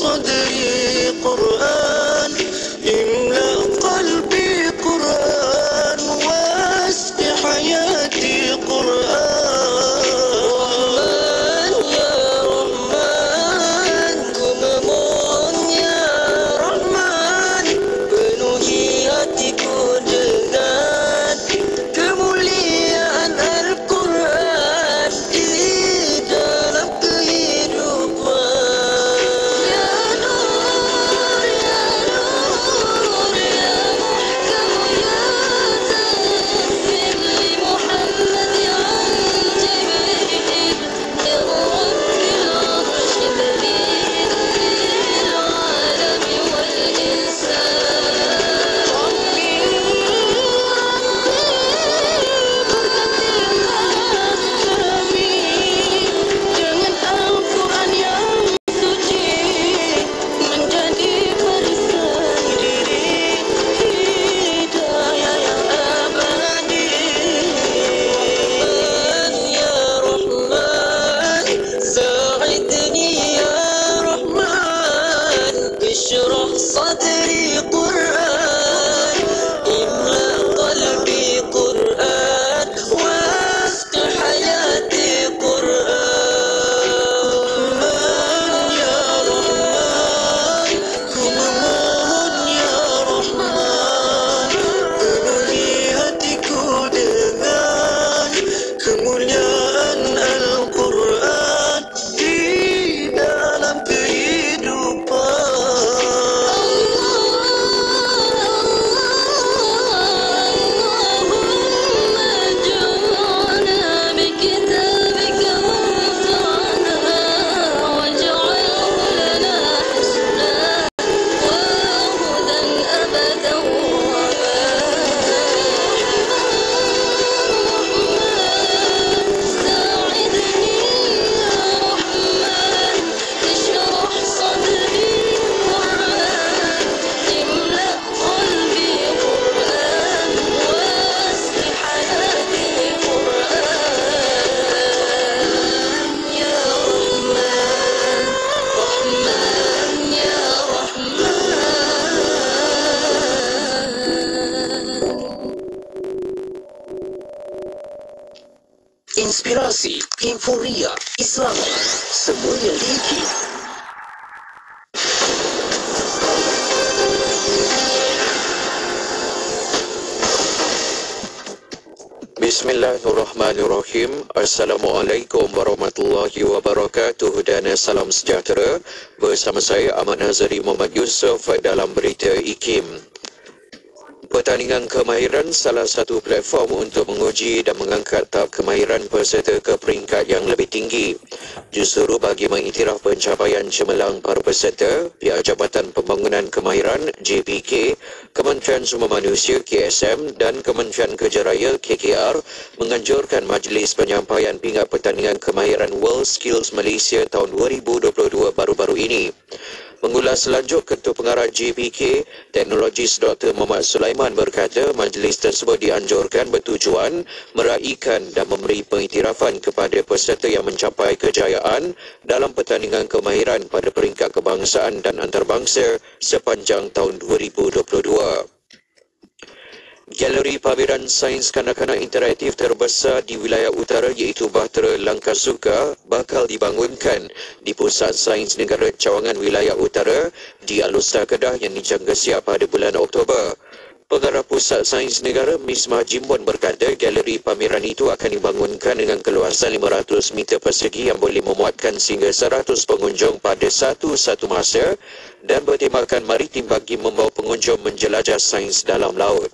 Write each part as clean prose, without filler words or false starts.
صدري قرآن املأ قلبي قرآن واسق حياتي قرآن رحمن يا رحمن ku memohon ya Rahman penuhi hatiku dengan kemuliaan Al-Quran di dalam kehidupan ya Nur ya Nur ya Muhkam ya Tanzil li Muhammad an Jibril ya Rabbil Arsh Balil lil'alami wal insan Rabbi berkatilah kami dengan Al-Quran yang suci menjadi barisan diri hidayah yang abadi Rahman ya Rahman sa'idni ya Rahman ishrah sadri Quran imla qalbi Quran wasq hayati Quran Rahman ya Rahman ku memohon ya Rahman penuhi hatiku dengan kemuliaan Al-Quran di dalam kehidupan Allahumma ja'alna bikitabika mawtana waj'alhu lana husnan wa hudan abadan wa ساعدني يا رحمن اشرح صدري قرآن املأ قلبي قرآن واسق حياتي قرآن يا رحمن رحمن يا رحمن Inspirasi, euforia, Islami, semuanya likit. Bismillahirrahmanirrahim. Assalamualaikum warahmatullahi wabarakatuh dan salam sejahtera. Bersama saya Ahmad Nazari Muhammad Yusof dalam berita IKIM. Pertandingan kemahiran salah satu platform untuk menguji dan mengangkat tahap kemahiran peserta ke peringkat yang lebih tinggi. Justru bagi mengiktiraf pencapaian cemerlang para peserta, pihak Jabatan Pembangunan Kemahiran JPK, Kementerian Sumber Manusia KSM dan Kementerian Kerja Raya KKR menganjurkan Majlis Penyampaian Pingat Pertandingan Kemahiran World Skills Malaysia tahun 2022 baru-baru ini. Mengulas selanjut, Ketua Pengarah JPK, Teknologis Dr. Muhammad Sulaiman berkata majlis tersebut dianjurkan bertujuan meraihkan dan memberi pengiktirafan kepada peserta yang mencapai kejayaan dalam pertandingan kemahiran pada peringkat kebangsaan dan antarabangsa sepanjang tahun 2022. Galeri pameran sains kanak-kanak interaktif terbesar di wilayah utara iaitu Bahtera Langkasuka bakal dibangunkan di Pusat Sains Negara Cawangan Wilayah Utara di Alustar Kedah yang dijangka siap pada bulan Oktober. Pengarah Pusat Sains Negara Mismah Jimbon berkata galeri pameran itu akan dibangunkan dengan keluasan 500 meter persegi yang boleh memuatkan sehingga 100 pengunjung pada satu masa dan bertemakan maritim bagi membawa pengunjung menjelajah sains dalam laut.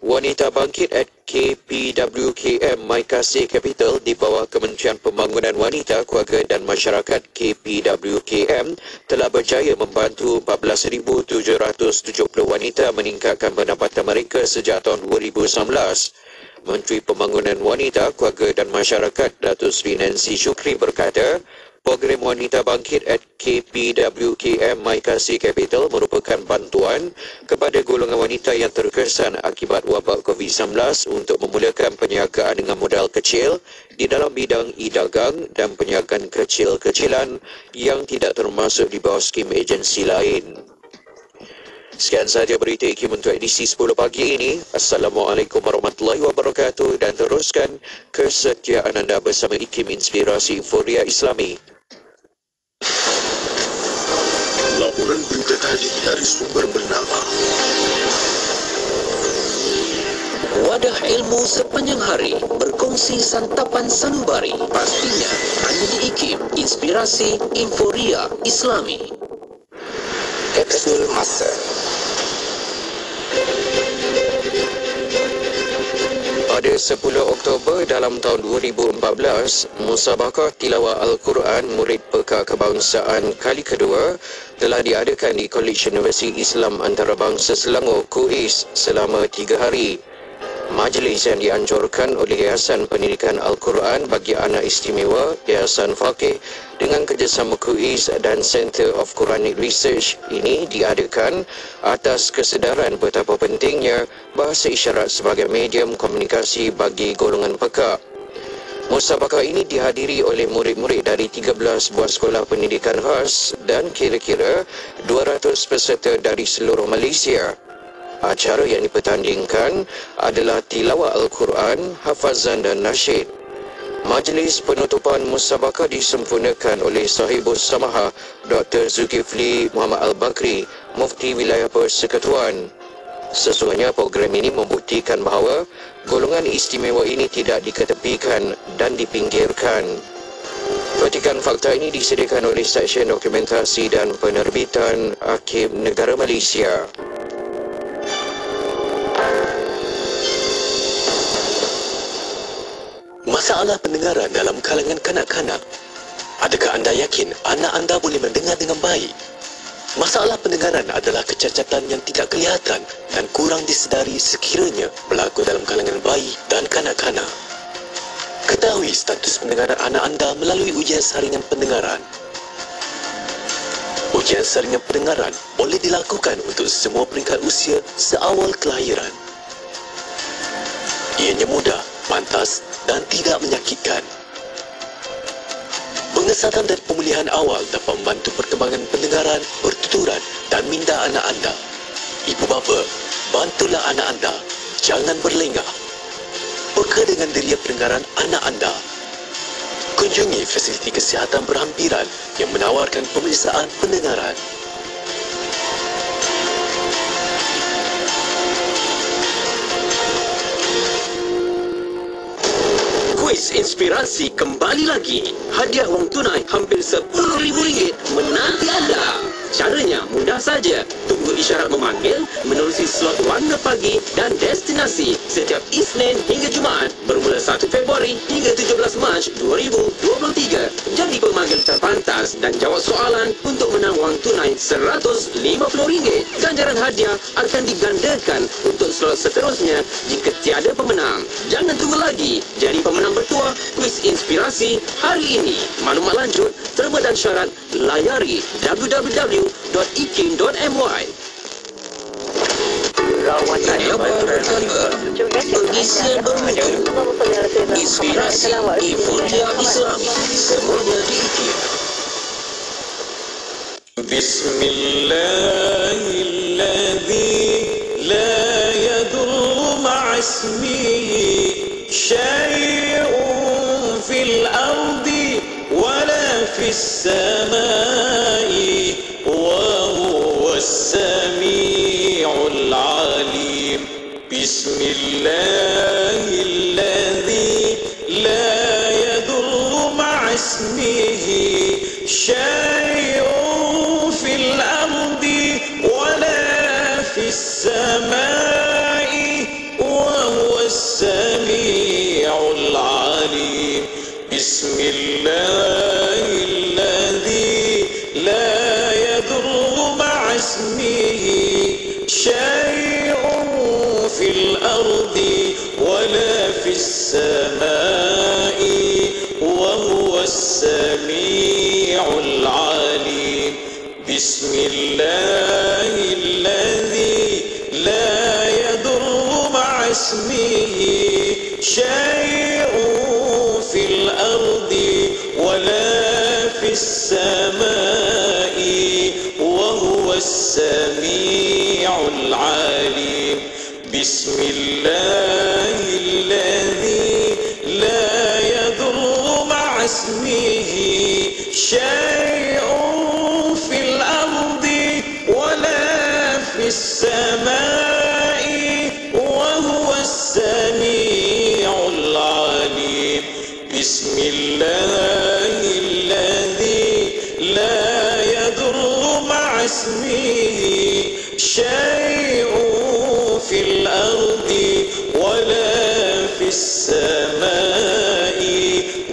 Wanita Bangkit at KPWKM Maikasi Capital di bawah Kementerian Pembangunan Wanita, Keluarga dan Masyarakat KPWKM telah berjaya membantu 14,770 wanita meningkatkan pendapatan mereka sejak tahun 2019. Menteri Pembangunan Wanita, Keluarga dan Masyarakat Datuk Seri Nancy Shukri berkata, Program Wanita Bangkit at KPWKM My Kasih Capital merupakan bantuan kepada golongan wanita yang terkesan akibat wabak COVID-19 untuk memulakan perniagaan dengan modal kecil di dalam bidang e-dagang dan perniagaan kecil-kecilan yang tidak termasuk di bawah skim agensi lain. Sekian sahaja berita IKIM untuk edisi 10 pagi ini. Assalamualaikum warahmatullahi wabarakatuh dan teruskan kesetiaan anda bersama IKIM Inspirasi Inforia Islami. Laporan berita tadi dari sumber bernama Wadah ilmu sepanjang hari berkongsi santapan sanubari. Pastinya hanya di IKIM Inspirasi Inforia Islami. Kapsul Masa. Pada 10 Oktober dalam tahun 2014, Musabaqah Tilawah Al-Quran Murid Peka Kebangsaan kali kedua telah diadakan di Kolej Universiti Islam Antarabangsa Selangor, KUIS, selama 3 hari. Majlis yang dianjurkan oleh Yayasan Pendidikan Al-Quran bagi Anak Istimewa, Yayasan Faqih dengan kerjasama KUIS dan Center of Quranic Research ini diadakan atas kesedaran betapa pentingnya bahasa isyarat sebagai medium komunikasi bagi golongan peka. Musabaqah ini dihadiri oleh murid-murid dari 13 buah sekolah pendidikan khas dan kira-kira 200 peserta dari seluruh Malaysia. Acara yang dipertandingkan adalah tilawah Al-Quran, hafazan dan nasyid. Majlis penutupan Musabaqah disempurnakan oleh Sahibus Samaha Dr. Zulkifli Muhammad Al-Bakri, Mufti Wilayah Persekutuan. Sesungguhnya program ini membuktikan bahawa golongan istimewa ini tidak diketepikan dan dipinggirkan. Petikan fakta ini disediakan oleh Seksyen Dokumentasi dan Penerbitan Arkiv Negara Malaysia. masalah pendengaran dalam kalangan kanak-kanak. Adakah anda yakin anak anda boleh mendengar dengan baik? Masalah pendengaran adalah kecacatan yang tidak kelihatan dan kurang disedari sekiranya berlaku dalam kalangan bayi dan kanak-kanak. Ketahui status pendengaran anak anda melalui ujian saringan pendengaran. Ujian saringan pendengaran boleh dilakukan untuk semua peringkat usia seawal kelahiran. Ianya mudah, pantas dan tidak menyakitkan. Pengesatan dan pemulihan awal dapat membantu perkembangan pendengaran, pertuturan dan minda anak anda. Ibu bapa, bantulah anak anda. Jangan berlengah. Peka dengan deria pendengaran anak anda. Kunjungi fasiliti kesihatan berhampiran yang menawarkan pemeriksaan pendengaran. Kuis Inspirasi kembali lagi. Hadiah wang tunai hampir RM10,000 menanti anda. Caranya mudah saja. Tunggu isyarat memanggil, menerusi slot warna pagi dan destinasi setiap Isnin hingga Jumaat bermula 1 Februari hingga 17 Mac 2023. Jadi pemanggil terpantas dan jawab soalan untuk menang wang tunai RM150. Ganjaran hadiah akan digandakan untuk slot seterusnya jika tiada pemenang. Jangan tunggu lagi. Jadi pemenang bertuah Kuis Inspirasi hari ini. Maklumat lanjut, terma dan syarat layari www.ikim.my. Kabar berkaliber, pengisian bermutu, inspirasi, Inforia Islami, semuanya di IKIM. Bismillahilladzi la yadurru ma'asmihi syai'un fil ardi wala fis samai wa huwas sami'ul alim. Bismillahilladzi la yadurru ma'asmihi syai'un fil ardi wala fis samai wa huwas sami'ul alim. Bismillahilladzi la yadurru ma'asmihi syai'un fil ardi wala fis samai wa huwas sami'ul بسم الله الذي لا يضر مع اسمه شيء في الأرض ولا في السماء وهو السميع العليم بسم الله الذي لا يضر مع اسمه شيء في الأرض ولا في السماء وهو السميع العليم بسم الله الذي لا يضر مع اسمه شيء في الأرض ولا في السماء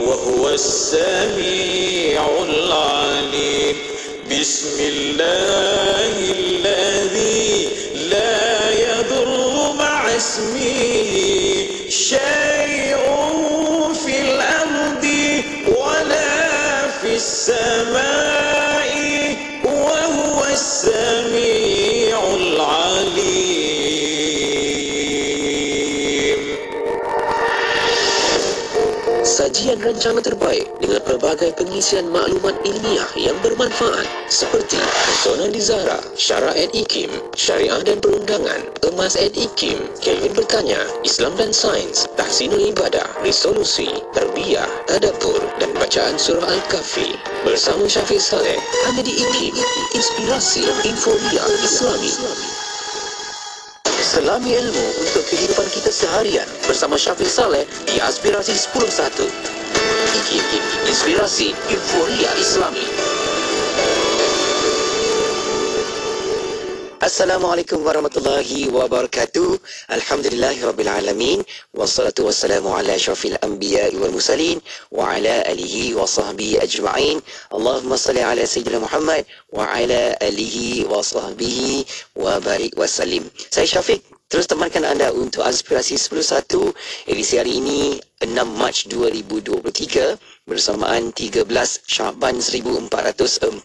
وهو السميع العليم بسم الله الذي لا يضر مع اسمه شيء في الأرض ولا في السماء وهو السميع العليم. Sajian rancangan terbaik dengan pelbagai pengisian maklumat ilmiah yang bermanfaat seperti Pesona di Zahra, Syara & Ikim, Syariah dan Perundangan, Emas & Ikim, Kelvin Bertanya, Islam dan Sains, Tahsinul Ibadah, Resolusi, Tarbiyah, Tadabbur dan Bacaan Surah Al-Kahfi. Bersama Syafiq Saleh, hanya di Ikim, Inspirasi Inforia Islami. Selami ilmu untuk kehidupan kita seharian bersama Syafiq Saleh di Aspirasi 10.1. Ikim, Inspirasi Inforia Islami. Assalamualaikum warahmatullahi wabarakatuh. Alhamdulillahirrabbilalamin. Wassalatu wassalamu ala syafil anbiya wal mursalin wa ala alihi wa sahbihi ajma'in. Allahumma salli ala Sayyidina Muhammad wa ala alihi wa sahbihi wa barik wa salim. Saya Syafiq, terus temankan anda untuk Aspirasi 10.1 edisi hari ini 6 Mac 2023 bersamaan 13 Syaban 1444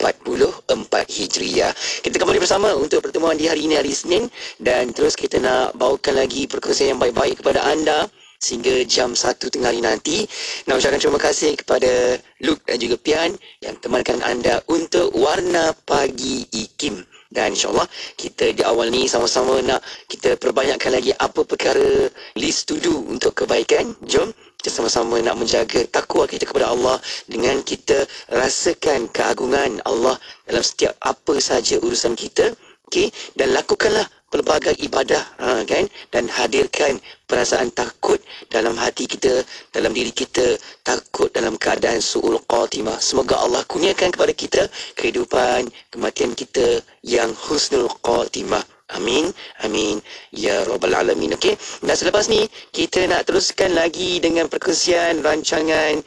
Hijriah. Kita kembali bersama untuk pertemuan di hari ini, hari Isnin, dan terus kita nak bawakan lagi perkongsian yang baik-baik kepada anda sehingga jam 1 tengah hari nanti. Nak ucapkan terima kasih kepada Luke dan juga Pian yang temankan anda untuk Warna Pagi Ikim. Dan insyaAllah kita di awal ni sama-sama nak kita perbanyakkan lagi apa perkara list to do untuk kebaikan. Jom kita sama-sama nak menjaga takwa kita kepada Allah dengan kita rasakan keagungan Allah dalam setiap apa sahaja urusan kita. Okey, dan lakukanlah pelbagai ibadah, kan, dan hadirkan perasaan takut dalam hati kita, dalam diri kita, takut dalam keadaan su'ul khatimah. Semoga Allah kurniakan kepada kita kehidupan kematian kita yang husnul khatimah. Amin, amin ya rabbal alamin. Okey, dan selepas ni kita nak teruskan lagi dengan perkongsian rancangan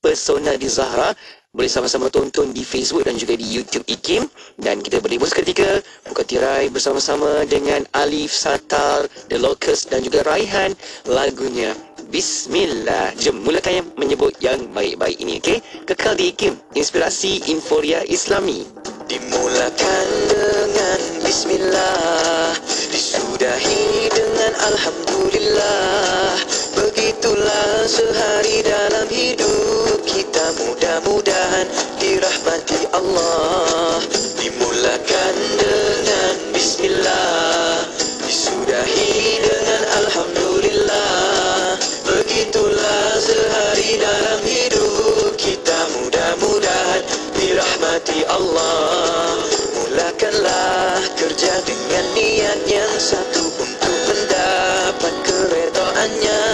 Pesona di Zahra. Boleh sama-sama tonton di Facebook dan juga di YouTube Ikim. Dan kita berbos seketika buka tirai bersama-sama dengan Alif, Satar, The Locust dan juga Raihan lagunya Bismillah. Jom mulakan yang menyebut yang baik-baik ini, okey? Kekal di Ikim, Inspirasi Inforia Islami. Dimulakan dengan Bismillah, disudahi dengan Alhamdulillah. Begitulah sehari dalam hidup kita, mudah-mudahan dirahmati Allah. Dimulakan dengan Bismillah, disudahi dengan Alhamdulillah. Begitulah sehari dalam hidup kita, mudah-mudahan dirahmati Allah. Mulakanlah kerja dengan niat yang satu untuk mendapat keredaannya.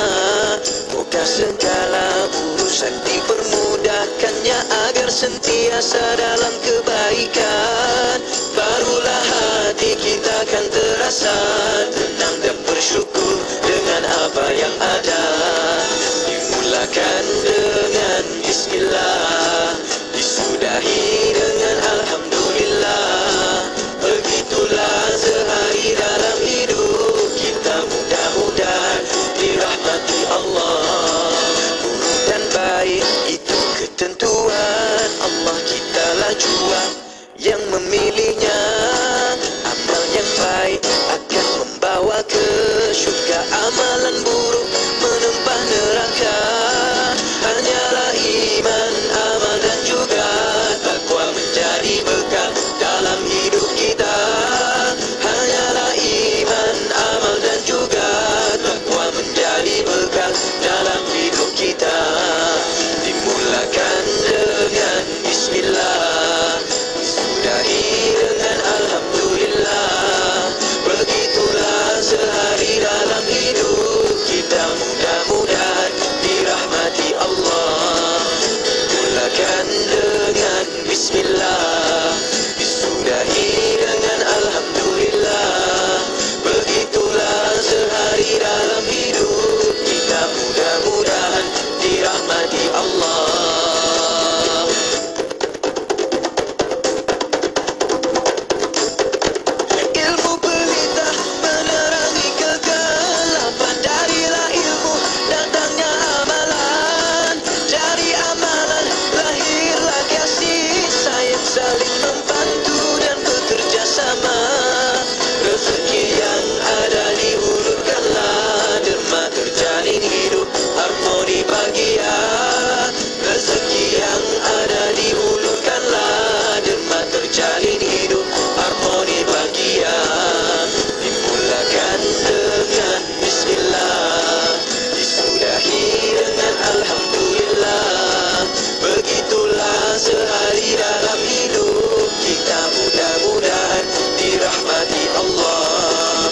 Moga segala urusan dipermudahkannya agar sentiasa dalam kebaikan. Barulah hati kita akan terasa tenang dan bersyukur dengan apa yang ada. Dimulakan dengan Bismillah, disudahi dengan Alhamdulillah. Begitulah sehari dalam hidup kita, mudah-mudahan dirahmati Allah. Buruk dan baik itu ketentuan Allah, kitalah jua yang memilihnya. amalan buruk menempah neraka. Hanyalah iman, amal dan juga takwa menjadi bekal dalam hidup kita. Hanyalah iman, amal dan juga takwa menjadi bekal dalam hidup kita. Dimulakan dengan Bismillah, disudahi dengan Alhamdulillah. Begitulah sehari dalam hidup kita, mudah-mudahan dirahmati Allah. Dimulakan dengan Bismillah, disudahi dengan Alhamdulillah. Begitulah sehari dalam hidup kita, mudah-mudahan dirahmati Allah. Ilmu pelita menerangi kegelapan, darilah ilmu datangnya amalan. Dari amalan lahirlah kasih sayang, saling membantu dan bekerja sama. Rezeki yang ada dihulurkanlah, derma terjalin hidup harmoni bahagia. Rezeki yang ada dihulurkanlah, derma terjalin hidup harmoni bahagia. Dimulakan dengan Bismillah, disudahi dengan Alhamdulillah. Begitulah sehari dalam hidup kita, mudah-mudahan dirahmati Allah.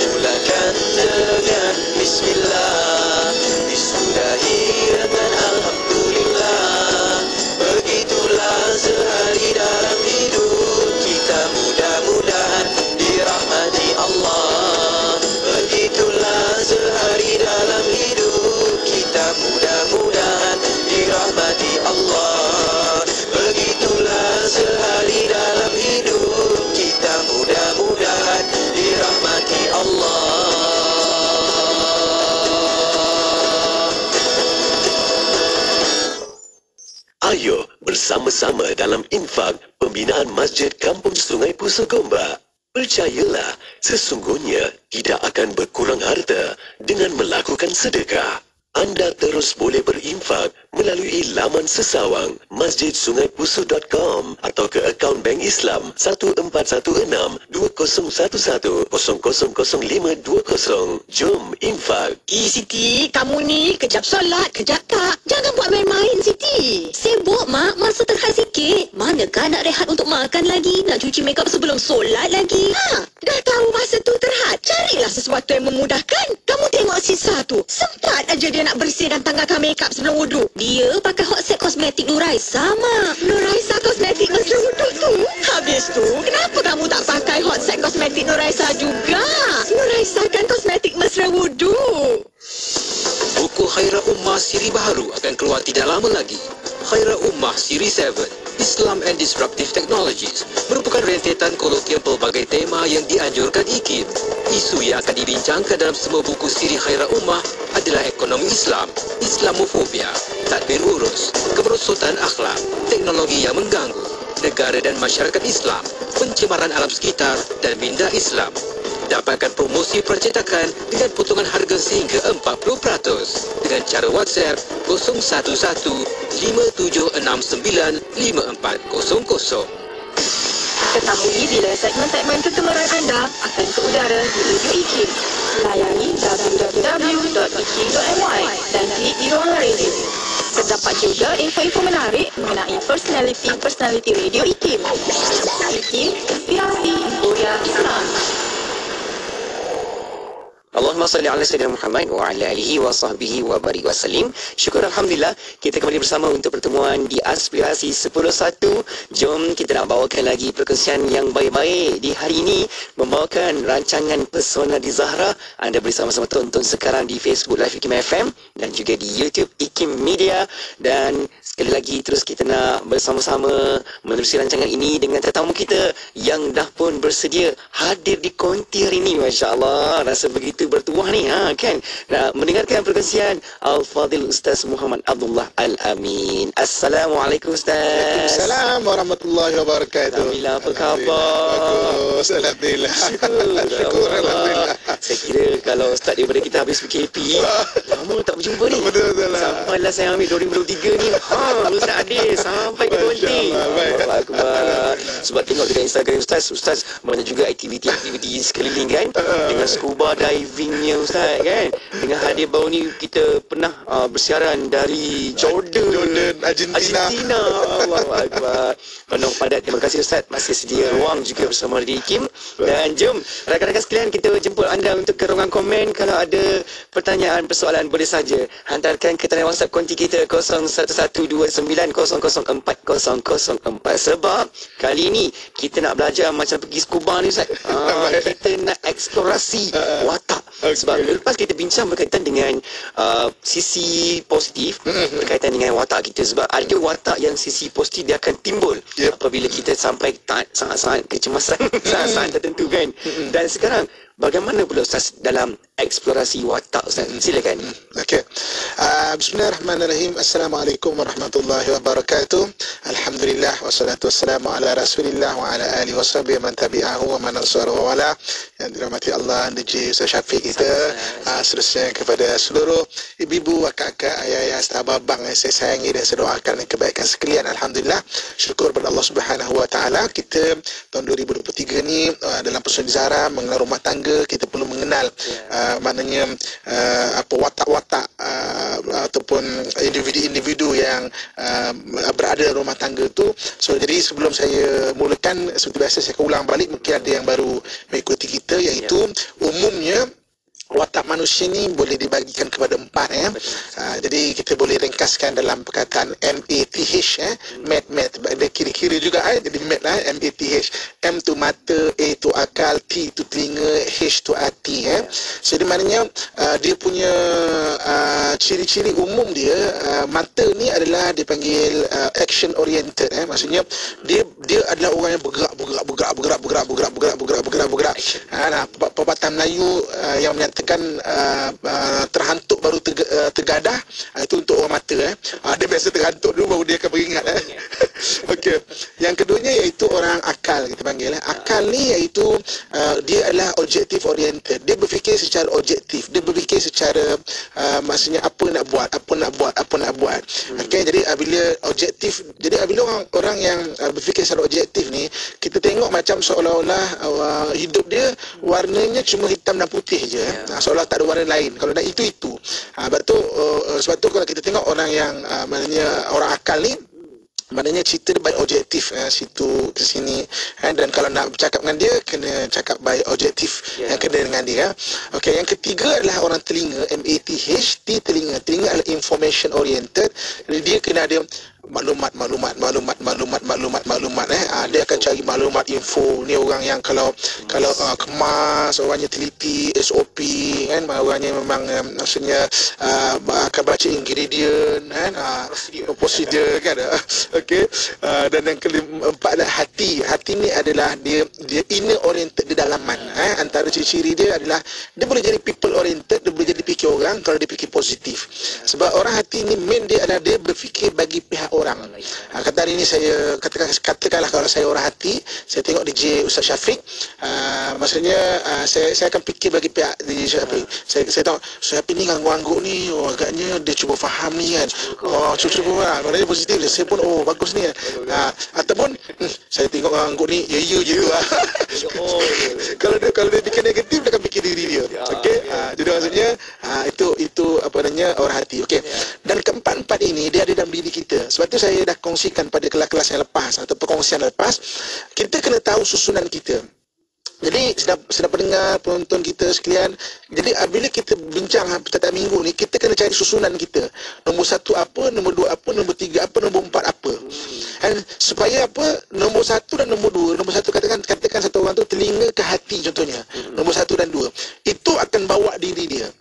Dimulakan dengan Bismillah, disudahi dengan Alhamdulillah. Begitulah sehari dalam hidup kita, mudah-mudahan dirahmati Allah. Begitulah sehari dalam hidup kita, mudah-mudahan dirahmati Allah. Begitulah sehari dalam hidup kita, mudah-mudahan dirahmati Allah. Ayo bersama-sama dalam infak pembinaan Masjid Kampung Sungai Pusu Gombak. Percayalah, sesungguhnya tidak akan berkurang harta dengan melakukan sedekah. Anda terus boleh berinfak melalui laman sesawang masjidsungaipusu.com atau ke akaun Bank Islam 1416-2011-000520. Jom infak. Siti, kamu ni kejap solat, kejap tak. Jangan buat main-main, Siti. Sibuk, Mak. Masa terhad sikit. Manakah nak rehat untuk makan lagi? Nak cuci makeup sebelum solat lagi? Dah tahu masa tu terhad. Carilah sesuatu yang memudahkan. Kamu tengok sisa tu. Sempat aja dia nak bersih dan tanggalkan makeup sebelum wuduk. Dia pakai hot set kosmetik Nuraisa, Mak. Nuraisa kosmetik mesra wuduk tu. Habis tu, kenapa kamu tak pakai hot set kosmetik Nuraisa juga? Nuraisa kan kosmetik mesra wuduk. Buku Khairah Ummah siri baru akan keluar tidak lama lagi. Khairah Ummah siri 7, Islam and Disruptive Technologies, merupakan rentetan kolokium pelbagai tema yang dianjurkan IKIM. Isu yang akan dibincangkan dalam semua buku siri Khairah Ummah adalah ekonomi Islam, Islamofobia, tadbir urus, kemerosotan akhlak, teknologi yang mengganggu, negara dan masyarakat Islam, pencemaran alam sekitar dan minda Islam. Dapatkan promosi percetakan dengan potongan harga sehingga 40% dengan cara WhatsApp 011-5769-5400. Ketahui bila segmen-segmen kegemaran anda akan ke udara di Radio IKIM. Layari www.ikim.my dan klik di ruangan radio. Terdapat juga info-info menarik mengenai personality Radio IKIM. IKIM, inspirasi Buya Islam. Allahumma salli ala Sayyidina Muhammad wa ala alihi wa sahbihi wa barik wa salim. Syukur Alhamdulillah, kita kembali bersama untuk pertemuan di Aspirasi 10.1. Jom kita nak bawakan lagi perkongsian yang baik-baik di hari ini, membawakan rancangan Pesona di Zahra. Anda boleh sama-sama tonton sekarang di Facebook Live IKIM FM dan juga di YouTube IKIM Media. Dan sekali lagi terus kita nak bersama-sama menerusi rancangan ini dengan tetamu kita yang dah pun bersedia hadir di konti hari ini. Masya Allah, rasa begitu bertuah ni, kan? Nah, mendengarkan perkongsian Al-Fadhil Ustaz Muhammad Abdullah Al-Amin. Assalamualaikum Ustaz. Waalaikumsalam warahmatullahi wabarakatuh. Alhamdulillah, apa khabar? Bagus, Alhamdulillah. Syukur, Syukur, Alhamdulillah. Saya kira kalau Ustaz daripada kita habis PKP, lama tak berjumpa ni. Betul-betul lah. Sampailah saya ambil 2023 ni. Ustaz Adil sampai ke 20. Allahu Akbar. Sebab tengok dekat Instagram Ustaz banyak juga aktiviti-aktiviti sekeliling kan. Dengan scuba divingnya Ustaz kan. Dengan hadir baru ni kita pernah bersiaran dari Jordan, Argentina. Allahu Akbar. Penuh padat. Terima kasih Ustaz masih sedia ruang juga bersama Radyo Ikim. Dan jom rakan-rakan sekalian, kita jemput anda untuk ke ruangan komen. Kalau ada pertanyaan, persoalan, boleh saja hantarkan ke talian WhatsApp konti kita 011290040004. Sebab kali ini kita nak belajar macam pergi scuba ni Ustaz. Kita nak eksplorasi watak. Sebab lepas kita bincang berkaitan dengan sisi positif berkaitan dengan watak kita. Sebab ada watak yang sisi positif dia akan timbul apabila kita sampai sangat-sangat kecemasan saat tertentu kan. Dan sekarang bagaimana pula Ustaz dalam eksplorasi watak Ustaz? Silakan. Okey. Bismillahirrahmanirrahim. Assalamualaikum warahmatullahi wabarakatuh. Alhamdulillah wassalatu wassalamu ala Rasulillah wa ala alihi washabihi man tabi'ahu wa man ansarahu wa wala. Yang dirahmati Allah dan Ustaz Syafiq kita, seterusnya kepada seluruh ibu-ibu, kakak, ayah-ayah, sahabat abang yang saya sayangi dan saya doakan kebaikan sekalian. Alhamdulillah, syukur kepada Allah Subhanahu wa taala, kita tahun 2023 ni dalam Persatuan Zahra mengenal rumah tangga, kita perlu mengenal maknanya apa watak-watak ataupun individu-individu yang berada dalam rumah tangga tu. So jadi sebelum saya mulakan, seperti biasa saya akan ulang balik, mungkin ada yang baru mengikuti kita, iaitu umumnya watak manusia ni boleh dibagikan kepada 4 jadi kita boleh ringkaskan dalam perkataan MATH mat ada kira-kira juga jadi mat lah, MATH. M tu mata, A tu akal, T tu telinga, H tu hati jadi maknanya dia punya ciri-ciri umum dia, mata ni adalah dipanggil action oriented maksudnya dia adalah orang yang bergerak. Pepatah Melayu yang menyatakan terhantuk baru tergadah, itu untuk orang mata dia biasa terhantuk dulu baru dia akan beringat Okey. Yang keduanya iaitu orang akal, kita panggil akal ni iaitu dia adalah objective oriented. Dia berfikir secara objektif, dia berfikir secara maksudnya apa nak buat. Okey, jadi bila objektif, jadi bila orang yang berfikir secara objektif ni, kita tengok macam seolah-olah hidup dia warnanya cuma hitam dan putih je seolah tak ada warna lain. Kalau nak itu sebab tu kalau kita tengok orang yang maknanya orang akal ni, maknanya cerita dia baik objektif situ ke sini dan kalau nak bercakap dengan dia kena cakap baik objektif yang kena dengan dia. Okey, yang ketiga adalah orang telinga, MATH. Telinga adalah information oriented. Jadi dia kena ada maklumat dia akan cari maklumat, info. Ni orang yang kalau kemas, orangnya teliti, SOP kan, orangnya memang maksudnya akan baca ingredient prosedur kan. Okey, dan yang keempat adalah hati ni adalah dia inner oriented, di dalaman. Antara ciri-ciri dia adalah dia boleh jadi people oriented, dia boleh jadi fikir orang kalau dia fikir positif. Sebab orang hati ni main dia adalah dia berfikir bagi pihak orang. Kata hari ini saya katakanlah kalau saya orang hati, saya tengok DJ Ustaz Syafiq, maksudnya saya akan fikir bagi pihak DJ Syafiq. Saya tahu Ustaz Syafiq ni ngangguk-ngangguk ni, agaknya dia cuba faham ni kan. Cuba maknanya positif dia. Saya pun bagus ni kan. Ataupun saya tengok ngangguk ni ya je tu kalau dia fikir negatif, dia akan fikir diri dia. Okey, jadi maksudnya itu apa namanya orang hati. Okey, dan keempat ini dia ada dalam diri kita. Sebab tu saya dah kongsikan pada kelas-kelas yang lepas atau perkongsian lepas, kita kena tahu susunan kita. Jadi sedang pendengar, penonton kita sekalian, jadi bila kita bincang setiap minggu ni, kita kena cari susunan kita. Nombor 1 apa, nombor 2 apa, nombor 3 apa, nombor 4 apa. Supaya apa? Nombor 1 dan nombor 2. Nombor 1 katakan satu orang tu telinga ke hati contohnya. Nombor 1 dan 2. Itu akan bawa diri dia.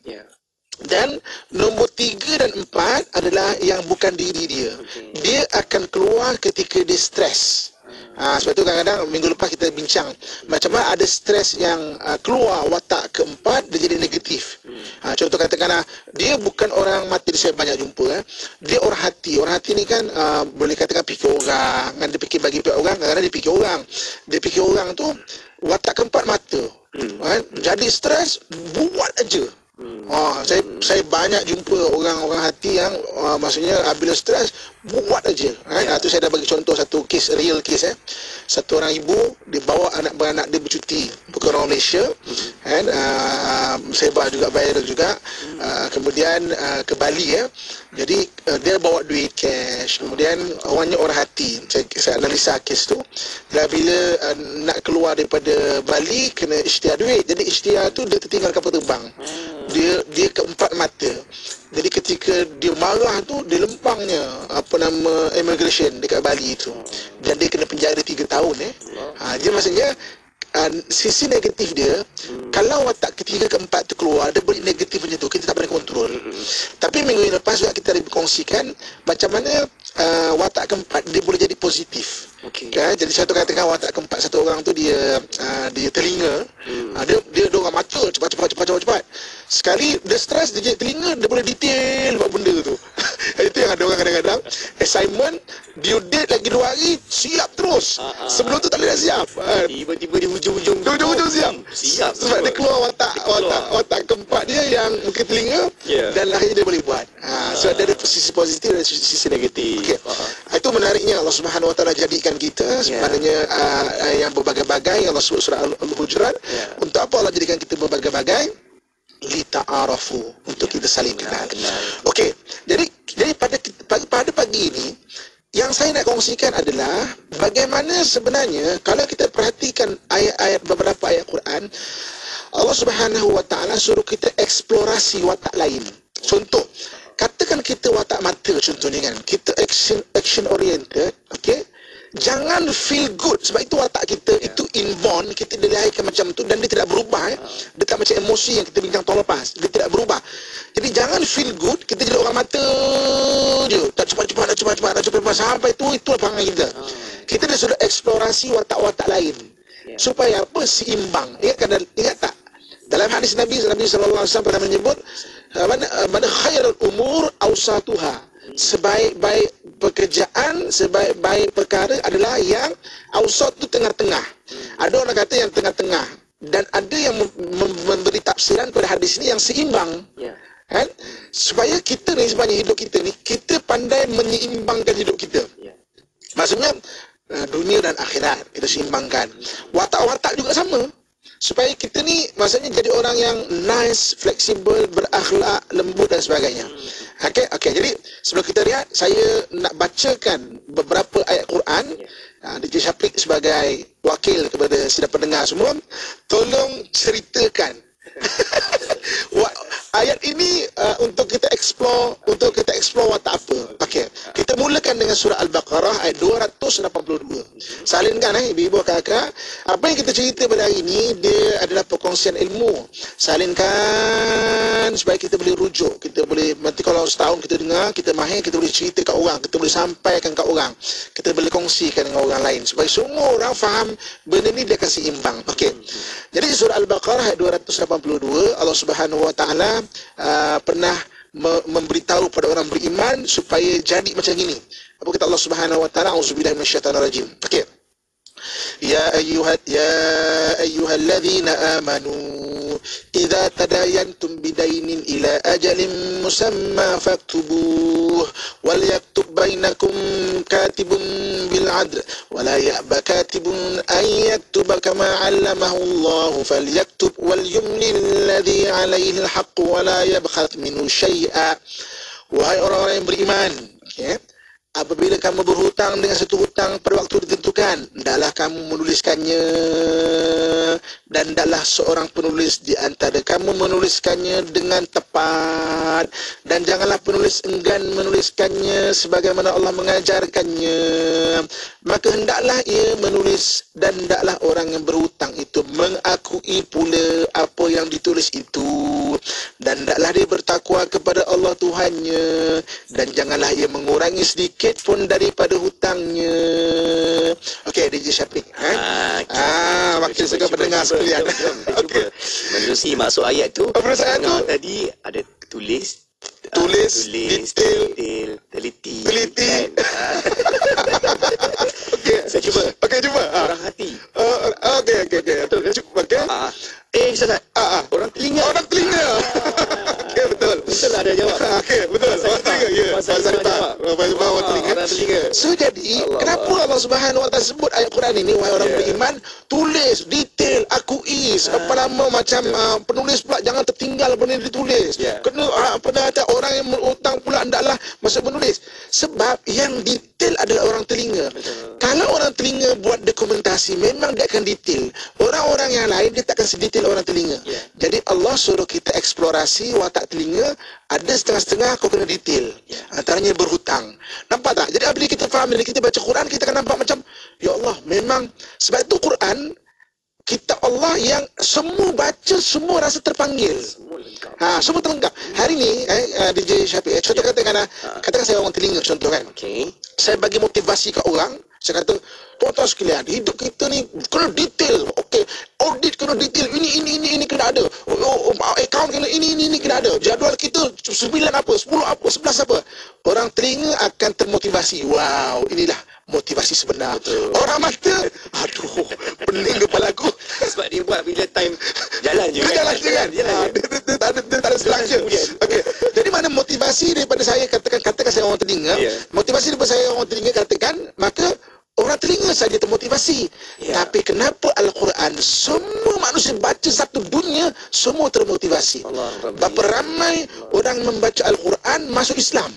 Dan nombor 3 dan 4 adalah yang bukan diri dia. Dia akan keluar ketika dia stres. Sebab tu kadang-kadang minggu lepas kita bincang macam mana ada stres yang keluar watak keempat, dia jadi negatif. Contoh katakanlah dia bukan orang mati, saya banyak jumpa dia orang hati. Orang hati ni kan boleh katakan fikir orang kan, dia fikir bagi pihak orang, kadang-kadang dia fikir orang tu watak keempat mata. Kan? Jadi stres, buat aja. Saya banyak jumpa orang-orang hati yang maksudnya bila stres buat aja. Itu saya dah bagi contoh satu kes, real case. Satu orang ibu dia bawa anak beranak dia bercuti ke orang Malaysia, kan, sebar juga, viral juga, kemudian ke Bali. Jadi dia bawa duit cash, kemudian orangnya orang hati. Saya analisa kes tu. Bila nak keluar daripada Bali kena isytihar duit. Jadi isytihar tu dia tertinggal kapal terbang. Dia keempat mata. Jadi ketika dia marah tu, dia lempangnya immigration dekat Bali tu. Dan dia kena penjara 3 tahun. Dia maksudnya sisi negatif dia, kalau watak ketiga keempat tu keluar, dia boleh negatif macam tu, kita tak boleh kontrol. Tapi minggu lepas juga kita berkongsikan macam mana watak keempat dia boleh jadi positif. Jadi satu katakan watak keempat satu orang tu dia telinga, dia orang mata cepat. Sekali dia stres, dia jadi telinga, dia boleh detail buat benda tu. Itu yang ada orang kadang-kadang assignment due date lagi 2 hari siap terus. Sebelum tu tak boleh dah siap. Tiba-tiba di hujung-hujung siap. Sebab dia keluar watak keempat dia yang mungkin telinga, dan akhirnya dia boleh buat. So ada sisi positif dan sisi negatif. Itu menariknya Allah Subhanahu Wa Taala jadikan kita sebenarnya yang berbagai-bagai. Allah sebut surah Al-Hujurat. Untuk apa Allah jadikan kita berbagai-bagai? Lita'arafu, untuk kita saling kenal. Okey, jadi pada pagi ini yang saya nak kongsikan adalah bagaimana sebenarnya kalau kita perhatikan beberapa ayat Quran, Allah Subhanahu Wa Taala suruh kita eksplorasi watak lain. Contoh, katakan kita watak mata contohnya kan, kita action oriented, okey. Jangan feel good, sebab itu watak kita itu inborn, kita dilahirkan macam tu dan dia tidak berubah. Dia tak macam emosi yang kita bincang tahun lepas, dia tidak berubah. Jadi jangan feel good, kita jadi orang mata je, tak cepat-cepat sampai itulah perangai kita. Kita dah sudah eksplorasi watak-watak lain supaya apa? Seimbang. Ingat tak? Dalam hadis Nabi sallallahu alaihi wasallam pernah menyebut mana khairul umur awsatuha, sebaik-baik pekerjaan, sebaik-baik perkara adalah yang awsat tu tengah-tengah. Ada orang kata yang tengah-tengah, dan ada yang memberi tafsiran pada hadis ini yang seimbang. Kan? Supaya kita ni sebenarnya hidup kita ni, kita pandai menyeimbangkan hidup kita. Maksudnya dunia dan akhirat kita seimbangkan. Watak-watak juga sama. Supaya kita ni maksudnya jadi orang yang nice, fleksibel, berakhlak, lembut dan sebagainya. Okey, jadi sebelum kita lihat, saya nak bacakan beberapa ayat Quran. DJ Syafiq sebagai wakil kepada sidang pendengar semua, tolong ceritakan ayat ini untuk kita explore watak apa. Okey, kita mulakan dengan surah Al-Baqarah ayat 282. Salinkan ibu-ibu kakak, apa yang kita cerita pada hari ini dia adalah perkongsian ilmu. Salinkan supaya kita boleh rujuk, kita boleh nanti kalau setahun kita dengar, kita mahir, kita boleh cerita kat orang, kita boleh sampaikan kat orang, kita boleh kongsikan dengan orang lain supaya semua orang faham benda ni dia akan seimbang. Okey. Jadi surah Al-Baqarah ayat 282, Allah Subhanahu Wa Taala pernah memberitahu pada orang beriman supaya jadi macam ini. Apa kata Allah Subhanahu Wa Taala? Auzubillahi minasyaitanir rajim. Okey. Ya ayyuhalladzina amanu idza tadayantum bidainin ila ajalin musamma faktubuh wal yaktub bainakum katibun bil adl wa la ya'ba katibun an yaktuba kama 'allamahu Allah falyaktub wal yumlil ladzi 'alaihi al-haqq wa la yabkhath minhu syai'a. Wahai orang-orang yang beriman, okey, apabila kamu berhutang dengan satu hutang pada waktu ditentukan, hendaklah kamu menuliskannya, dan hendaklah seorang penulis di antara kamu menuliskannya dengan tepat, dan janganlah penulis enggan menuliskannya sebagaimana Allah mengajarkannya. Maka hendaklah ia menulis, dan hendaklah orang yang berhutang itu mengakui pula apa yang ditulis itu, dan hendaklah dia bertakwa kepada Allah Tuhannya, dan janganlah ia mengurangi sedikit pun daripada hutangnya. Okey, DJ Syafiq. Wakil segala pendengar sekalian. Okey. Menerusi masuk ayat tu. Ayat tu tadi ada tulis, detail, teliti. Okey, saya cuba. Okey, cuba. Orang hati. Okey. Okey. Ustaz. Orang telinga. Orang telinga. Okey, betul. Betul lah dia jawab. Okey, betul. Orang telinga. Ya. Pasal orang telinga. Orang telinga. So jadi, kenapa Allah Subhanahu Wa Taala sebut ayat Quran ini, wahai orang beriman, tulis detail, akui. Berapa lama macam penulis pula jangan tertinggal benda yang ditulis. Kena ada orang yang berhutang pula hendaklah masa menulis. Sebab yang detail adalah orang telinga. Kalau orang telinga buat dokumentasi, memang dia akan detail. Orang-orang yang lain dia takkan sedetail orang telinga. Jadi Allah suruh kita eksplorasi watak telinga, ada setengah-setengah kau kena detail. Antaranya berhutang. Nampak tak? Jadi apabila kita faham, bila kita baca Quran, kita akan nampak macam, ya Allah, memang sebab itu Quran kitab Allah yang semua baca, semua rasa terpanggil. Semua terlengkap. Hari ni DJ Syafiq, contoh katakan saya orang telinga, contoh kan. Saya bagi motivasi ke orang, saya kata, tuan-tuan sekalian, hidup kita ni kena detail. Okey, audit kena detail. Ini kena ada. Account kena ini kena ada. Jadual kita 9 apa, 10 apa, 11 apa. Orang telinga akan termotivasi. Wow, inilah motivasi sebenar. Orang mata, aduh, pening kepala aku. Sebab dia buat bila time jalan je. Jalan je kan. Dia tak ada structure. Okey. Jadi mana motivasi daripada saya, katakan saya orang telinga. Motivasi daripada saya orang telinga, katakan, maka orang telinga saja termotivasi. Tapi kenapa Al-Quran semua manusia baca satu dunia semua termotivasi? Berapa ramai orang membaca Al-Quran masuk Islam,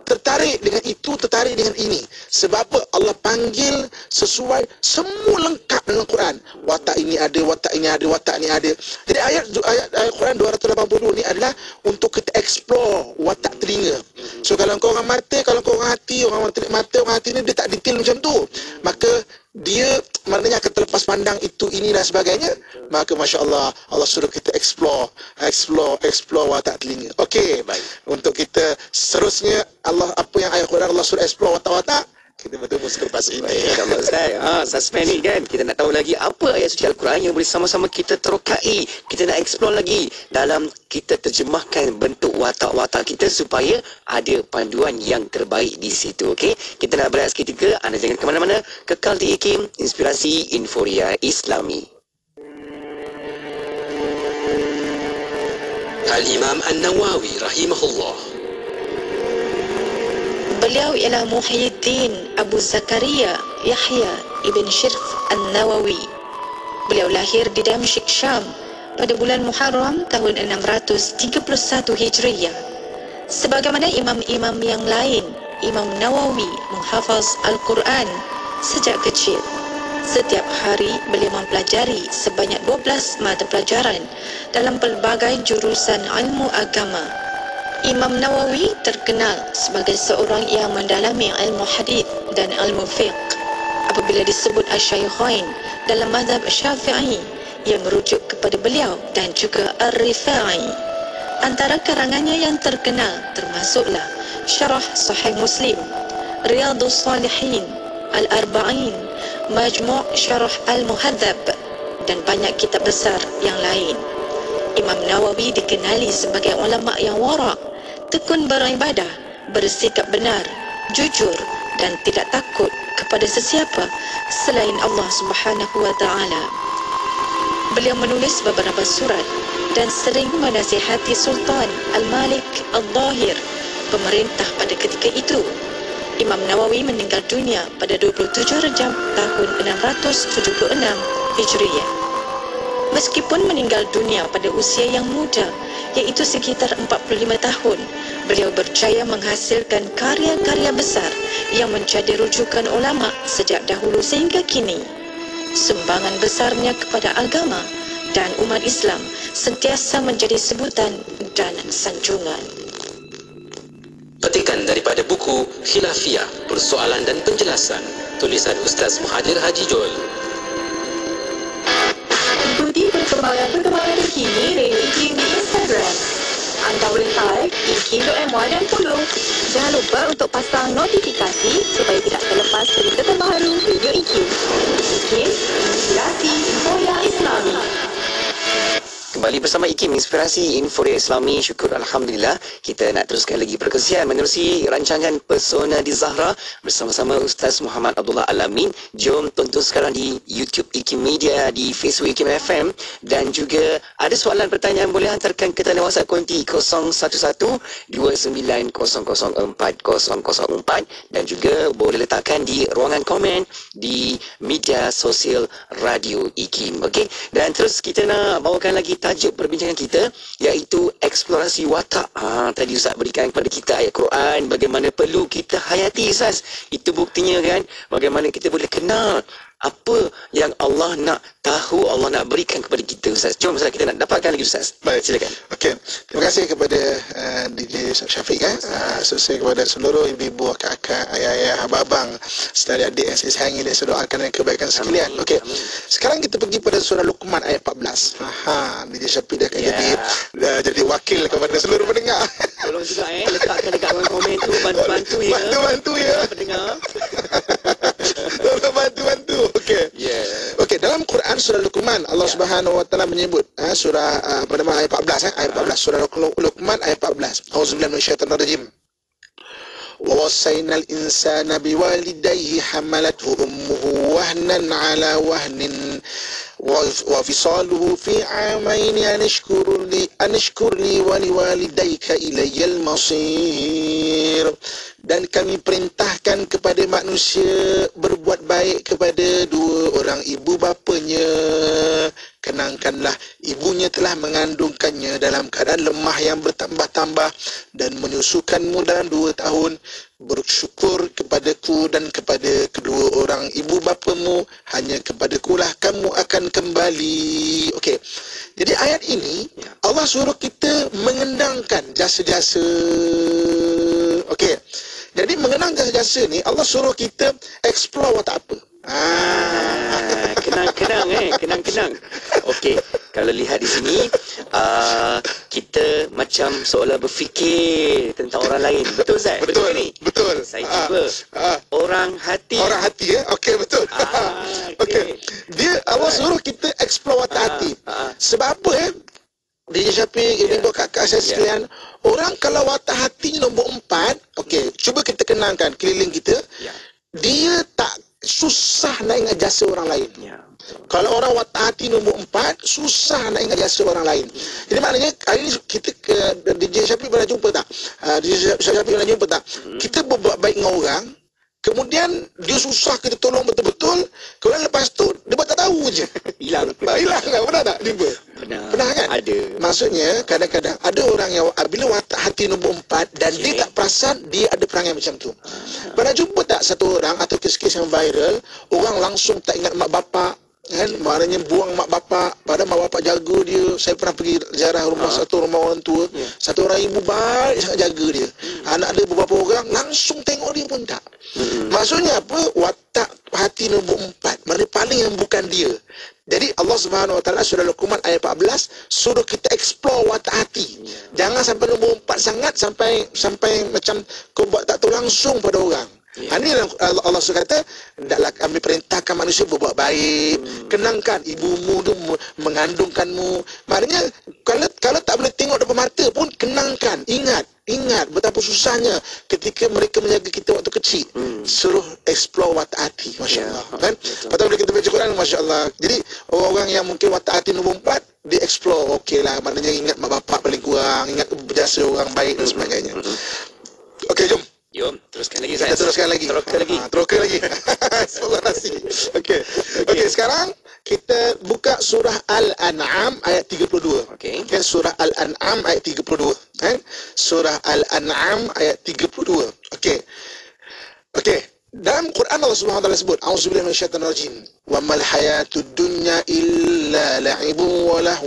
tertarik dengan itu, tertarik dengan ini. Sebab apa? Allah panggil sesuai, semua lengkap dalam Quran. Watak ini ada, watak ini ada, watak ini ada. Jadi ayat Quran 282 ni adalah untuk kita explore watak telinga. So kalau kau orang mata, kalau kau orang hati, orang mata, orang hati ni dia tak detail macam tu, maka dia maknanya akan terlepas pandang itu, ini dan sebagainya. Maka Masya Allah, Allah suruh kita explore watak telinga. Okey, baik. Untuk kita seterusnya, Allah apa yang ayat Quran Allah suruh explore watak-watak, kita betul muska lepas ini. Kalau Ustaz, suspend ni kan, kita nak tahu lagi apa ayat suci Al-Quran yang boleh sama-sama kita terokai. Kita nak explore lagi dalam kita terjemahkan bentuk watak-watak kita supaya ada panduan yang terbaik di situ. Okey, kita nak berehat seketika. Anda jangan ke mana-mana. Kekal di IKIM, Inspirasi Inforia Islami. Al-Imam An-Nawawi rahimahullah. Beliau ialah Muhyiddin Abu Zakaria Yahya ibn Shirf An-Nawawi. Beliau lahir di Damsyik, Syam pada bulan Muharram tahun 631 Hijriyah. Sebagaimana imam-imam yang lain, Imam Nawawi menghafaz Al-Quran sejak kecil. Setiap hari beliau mempelajari sebanyak 12 mata pelajaran dalam pelbagai jurusan ilmu agama. Imam Nawawi terkenal sebagai seorang yang mendalami ilmu hadis dan ilmu fiqh. Apabila disebut Asy-Syaikhain dalam mazhab Syafi'i, yang merujuk kepada beliau dan juga Ar-Rifa'i. Antara karangannya yang terkenal termasuklah Syarah Sahih Muslim, Riyadhus Salihin, Al-Arba'in, Majmu' Syarah Al-Muhadzab dan banyak kitab besar yang lain. Imam Nawawi dikenali sebagai ulama yang wara', tekun beribadah, bersikap benar, jujur dan tidak takut kepada sesiapa selain Allah Subhanahu wa taala. Beliau menulis beberapa surat dan sering menasihati Sultan Al-Malik Al-Zahir, pemerintah pada ketika itu. Imam Nawawi meninggal dunia pada 27 Rejab tahun 676 Hijriah. Meskipun meninggal dunia pada usia yang muda, iaitu sekitar 45 tahun, beliau berjaya menghasilkan karya-karya besar yang menjadi rujukan ulama sejak dahulu sehingga kini. Sumbangan besarnya kepada agama dan umat Islam sentiasa menjadi sebutan dan sanjungan. Petikan daripada buku Khilafiyah, Persoalan dan Penjelasan, tulisan Ustaz Muhadir Haji Jol. Ikuti perkembangan terkini dari IKIM di Instagram. Anda boleh like IKIM.my dan follow. Jangan lupa untuk pasang notifikasi supaya tidak terlepas cerita terbaru video IKIM. IKIM, Inspirasi Inforia Islami. Kembali bersama IKIM, Inspirasi Inforia Islami. Syukur Alhamdulillah, kita nak teruskan lagi perkongsian menerusi rancangan Persona di Zahra bersama-sama Ustaz Muhammad Abdullah Al-Amin. Jom tonton sekarang di YouTube IKIM Media, di Facebook IKIM FM, dan juga ada soalan pertanyaan boleh hantarkan ke talian WhatsApp konti 011-29004004 dan juga boleh letakkan di ruangan komen di media sosial Radio IKIM. Okey, dan terus kita nak bawakan lagi tajuk perbincangan kita, iaitu eksplorasi watak. Tadi Ustaz berikan kepada kita ayat Quran, bagaimana perlu kita hayati, Ustaz. Itu buktinya kan, bagaimana kita boleh kenal apa yang Allah nak tahu, Allah nak berikan kepada kita, Ustaz. Jom Ustaz, kita nak dapatkan lagi, Ustaz. Baik, silakan. Okey, terima kasih kepada DJ Syafiq, sukses kepada seluruh ibu-ibu, kakak, ayah-ayah, abang-abang, saudara-adik yang saya sayangi dan saya doakan yang kebaikan sekalian. Okey, sekarang kita pergi pada surah Luqman ayat 14. DJ Syafiq dia akan jadi wakil kepada seluruh pendengar. Tolong juga letakkan dekat ruang komen tu, bantu-bantu ya. Bantu ya. Pendengar. Tolong bantu. Okey. Okey, dalam Quran surah Luqman Allah Subhanahu wa taala menyebut surah pada ayat 14 ayat 14 surah Luqman ayat 14. Auzubillahi minasyaitonir rajim. Wa wasainal insana biwalidayhi hamalathu ummuhu wahnan ala wahnin wa fisaluhu fi amaini anashkur li wa liwalidayka ilayyal masir. Dan kami perintahkan kepada manusia berbuat baik kepada dua orang ibu bapanya. Kenangkanlah, ibunya telah mengandungkannya dalam keadaan lemah yang bertambah-tambah dan menyusukanmu dalam 2 tahun. Bersyukur kepadaku dan kepada kedua orang ibu bapamu, hanya kepadakulah kamu akan kembali. Okey, jadi ayat ini Allah suruh kita mengendangkan jasa-jasa. Okey, jadi mengenang jasa-jasa ni Allah suruh kita explore watak apa. Kenang-kenang. Okey, kalau lihat di sini, kita macam seolah berfikir tentang orang lain. Betul, Ustaz? Betul. Saya cuba. Orang hati. Okey, betul. Okey. Dia Allah suruh kita explore watak hati. Sebab apa DJ Syafiq, ibu kakak saya sekalian, orang kalau watak hatinya nombor 4, okey, cuba kita kenangkan keliling kita, dia tak susah nak ingat jasa orang lain. Kalau orang watak hati nombor 4, susah nak ingat jasa orang lain. Jadi maknanya hari ni kita DJ Syafiq pernah jumpa tak? DJ Syafiq pernah jumpa tak? Kita berbuat baik dengan orang, kemudian dia susah kita tolong betul-betul, kemudian lepas tu dia buat tak tahu je. Hilang. Pernah tak jumpa? Pernah kan? Ada. Maksudnya kadang-kadang ada orang yang bila watak hati nombor 4 dan dia tak perasan dia ada perangai macam tu. Pernah jumpa tak satu orang atau kes-kes yang viral, orang langsung tak ingat mak bapak, kan, maknanya buang mak bapak, padahal mak bapak jaga dia. Saya pernah pergi ziarah rumah satu rumah orang tua, satu orang ibu baik sangat jaga dia. Anak dia beberapa orang langsung tengok dia pun tak. Maksudnya apa? Watak hati nombor 4, maknanya paling yang bukan dia. Jadi Allah Subhanahu wa taala surah Luqman ayat 14 suruh kita explore watak hati. Jangan sampai nombor 4 sangat sampai macam kau buat tak tahu langsung pada orang. Ini Allah SWT kata, hendaklah kami perintahkan manusia berbuat baik. Kenangkan ibumu tu mengandungkanmu. Maknanya kalau tak boleh tengok depan mata pun kenangkan, ingat betapa susahnya ketika mereka menjaga kita waktu kecil. Suruh explore watak hati, masya-Allah. Kan? Lepas bila kita baca Quran, masya-Allah. Jadi orang-orang yang mungkin watak hati nombor 4, dia explore, okeylah, maknanya ingat mak bapak paling kurang, ingat berjasa orang baik dan sebagainya. Okey, jom teruskan lagi. Teruskan lagi. Okey, sekarang kita buka surah Al-An'am ayat 32. Okey, surah Al-An'am ayat 32. Surah Al-An'am ayat 32. Okey. Dalam Quran Allah Subhanahu wa taala sebut, auzubillahi minasyaitonir rajim. Wa mal hayatud dunya illa la'ibun wa lahu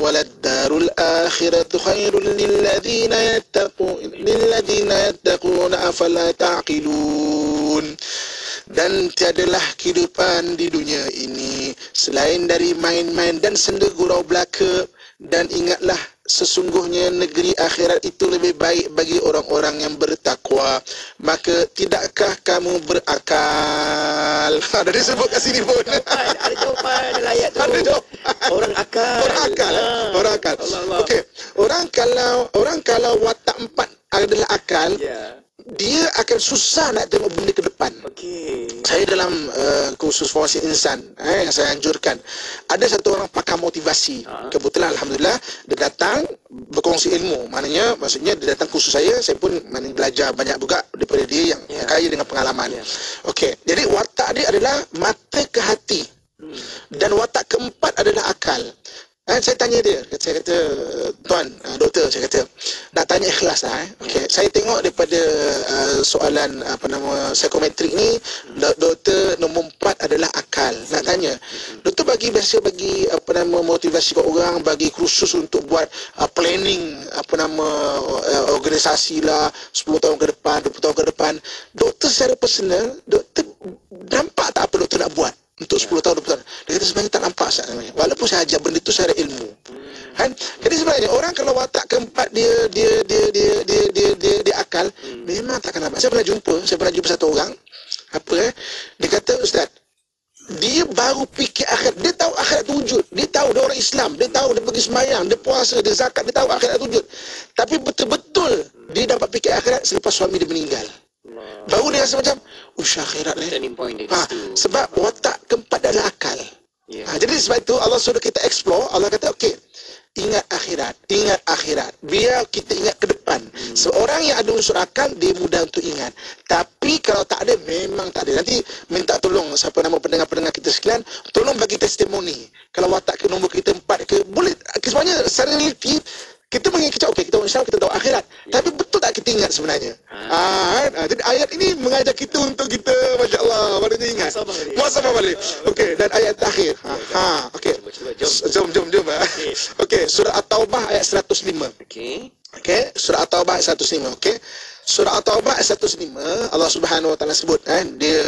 waladdarul akhiratu khairul lilladzina yattaquna afala ta'qilun. Dan tiadalah kehidupan di dunia ini selain dari main-main dan senda gurau belaka, dan ingatlah sesungguhnya negeri akhirat itu lebih baik bagi orang-orang yang bertakwa. Maka tidakkah kamu berakal? Ada disebut kat sini pun. Ada jawapan dalam ayat tu. Ada jawab. Orang akal. Orang akal. Orang akal. Allah. Okey. Orang kalau watak 4 adalah akal, Ya. dia akan susah nak tengok benda ke depan. Okey. Saya dalam kursus formasi insan yang saya anjurkan, ada satu orang pakar motivasi. Kebetulan alhamdulillah dia datang berkongsi ilmu. Maksudnya dia datang kursus saya pun belajar banyak juga daripada dia yang kaya dengan pengalaman. Okey, jadi watak dia adalah mata ke hati. Dan watak keempat adalah akal. Saya tanya dia, saya kata, tuan, doktor, saya kata, nak tanya ikhlas lah. Okay. Saya tengok daripada soalan psikometrik ni, doktor nombor 4 adalah akal. Nak tanya, doktor biasa bagi motivasi ke orang, bagi kursus untuk buat planning organisasi lah 10 tahun ke depan, 20 tahun ke depan. Doktor secara personal, doktor nampak tak apa doktor nak buat untuk 10 tahun, 20 tahun. Dia kata sebenarnya tak nampak Ustaz. Walaupun saya ajar benda itu secara ilmu. Kan? Jadi sebenarnya orang kalau watak keempat dia akal, memang takkan nampak. Saya pernah jumpa satu orang, dia kata, Ustaz, dia baru fikir akhirat. Dia tahu akhirat itu wujud. Dia tahu dia orang Islam. Dia tahu dia pergi sembahyang, dia puasa, dia zakat. Dia tahu akhirat itu wujud. Tapi betul-betul dia dapat fikir akhirat selepas suami dia meninggal. Baru dia rasa macam akhirat sebab watak keempat adalah akal. Jadi sebab itu Allah suruh kita explore. Allah kata okey, ingat akhirat, biar kita ingat ke depan. Seorang yang ada unsur akal, dia mudah untuk ingat. Tapi kalau tak ada, memang tak ada. Nanti minta tolong siapa nama pendengar-pendengar kita sekalian, tolong bagi testimoni. Kalau watak ke nombor kita 4 ke, boleh. Sebenarnya secara realiti kita mengingat, okey, kita orang Islam, kita tahu akhirat. Tapi betul tak kita ingat sebenarnya? Jadi ayat ini mengajar kita untuk kita, Masya Allah, maknanya ingat. Muhasabah balik. Okey, dan ayat terakhir. Okey. Jom. Okey, surah At-Taubah ayat 105. Okey, surah At-Taubah ayat 105. Okey. Surah At-Taubah ayat 105, Allah Subhanahu Wa Taala sebut, dia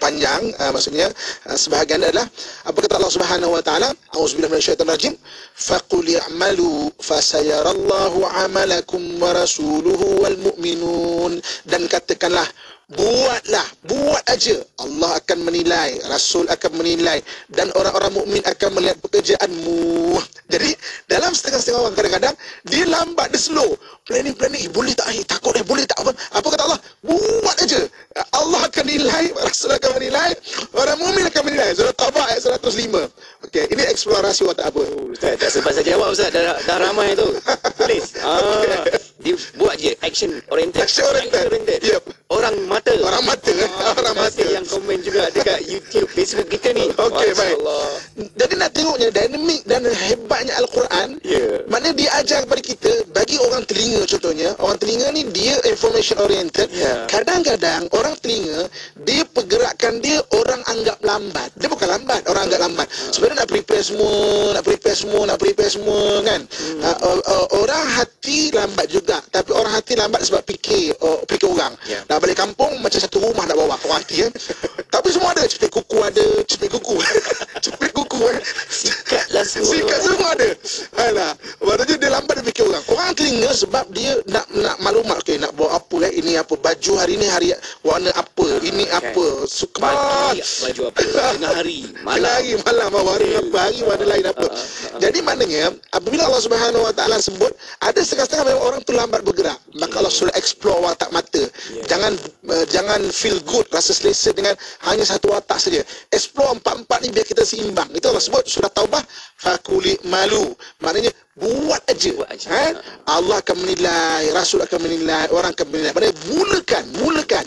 panjang, maksudnya sebahagian adalah apa kata Allah Subhanahu Wa Taala, auzubillahi minasyaitonir rajim, faqul ya'malu fasayarallahu 'amalakum wa rasuluhu wal mu'minun, dan katakanlah, buat aja, Allah akan menilai, Rasul akan menilai, dan orang-orang mukmin akan melihat pekerjaanmu. Jadi dalam setengah-setengah orang kadang-kadang dia lambat, dia slow planning, boleh tak, takut boleh tak, apa kata Allah, buat aja, Allah akan nilai, Rasul akan menilai, orang mukmin akan menilai. Surah Taubah ayat 105. Okey, ini eksplorasi watak apa? Ustaz, tak sempat saya jawab Ustaz, dah ramai tu. Tulis. Dia buat je action oriented. Yep. Orang mata yang komen juga dekat YouTube, Facebook kita ni. Okey, baik. Jadi nak tengoknya dinamik dan hebatnya Al-Quran. Maknanya dia ajar kepada kita, bagi orang telinga contohnya, orang telinga ni dia information oriented. Kadang-kadang orang telinga, dia pergerakan dia orang anggap lambat. Dia bukan lambat, orang anggap lambat. Sebenarnya nak prepare semua kan. Orang hati lambat juga, tapi orang hati lambat sebab fikir orang. Nak balik kampung macam satu rumah nak bawa orang hati tapi semua ada, cepit kuku sikat semua ada. Maknanya dia lambat dia fikir orang. Orang telinga sebab dia nak maklumat, okey, nak bawa apa, ini apa, baju hari ni hari warna apa, ini apa, suka pagi baju apa, tengah hari, malam warna apa, hari warna lain apa. Jadi maknanya apabila Allah Subhanahu Wa Taala sebut, ada setengah-setengah memang orang tu lambat bergerak, maka Allah suruh explore watak mata. Jangan feel good, rasa selesa dengan hanya satu watak saja. Explore 4-4 ni biar kita seimbang. Itu Allah sebut surah Taubah, faquli malu, maknanya buat aja. Allah akan menilai, Rasul akan menilai, orang akan menilai. Maknanya mulakan.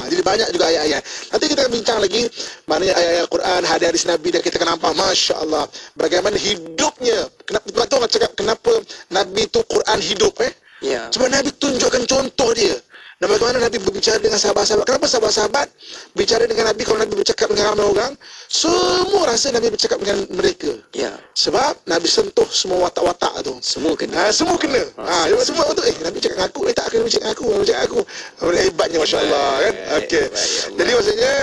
Jadi banyak juga ayat-ayat. Nanti kita akan bincang lagi, maknanya ayat-ayat Al-Quran, hadis Nabi, dan kita akan nampak, Masya Allah, bagaimana hidupnya. Kenapa tu orang cakap, kenapa Nabi tu Quran hidup? Sebab Nabi tunjukkan contoh dia. Dan bagaimana Nabi berbicara dengan sahabat-sahabat. Kenapa sahabat-sahabat bicara dengan Nabi? Kalau Nabi bercakap dengan ramai orang, semua rasa Nabi bercakap dengan mereka. Sebab Nabi sentuh semua watak-watak tu. Semua kena. Semua tu, Nabi cakap dengan aku, tak akan Nabi cakap dengan aku. Hebatnya, Masya Allah, kan? Okey. Jadi maksudnya,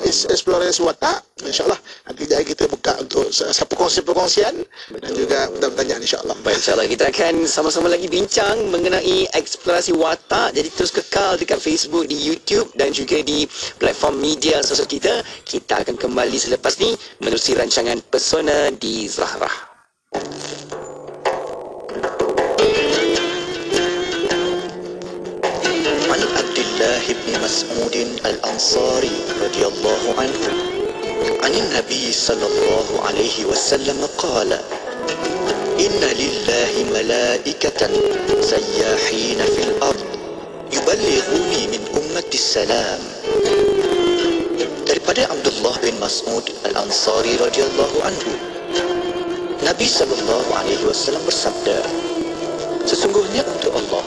explorasi watak, InsyaAllah nanti jaya kita buka untuk perkongsian dan juga pertanyaan insyaAllah. Baik, insyaAllah kita akan sama-sama lagi bincang mengenai eksplorasi watak. Jadi terus kekal dekat Facebook, di YouTube dan juga di platform media sosial kita. Kita akan kembali selepas ni menerusi rancangan Pesona di Zahra. عن عبد الله بن مسعود الأنصاري رضي الله عنه عن النبي صلى الله عليه وسلم قال إن لله ملائكة سياحين في الأرض يبلغوني من أمتي السلام. Daripada Abdullah bin Mas'ud Al-Ansari radhiyallahu anhu, Nabi sallallahu alaihi wasallam bersabda, sesungguhnya untuk Allah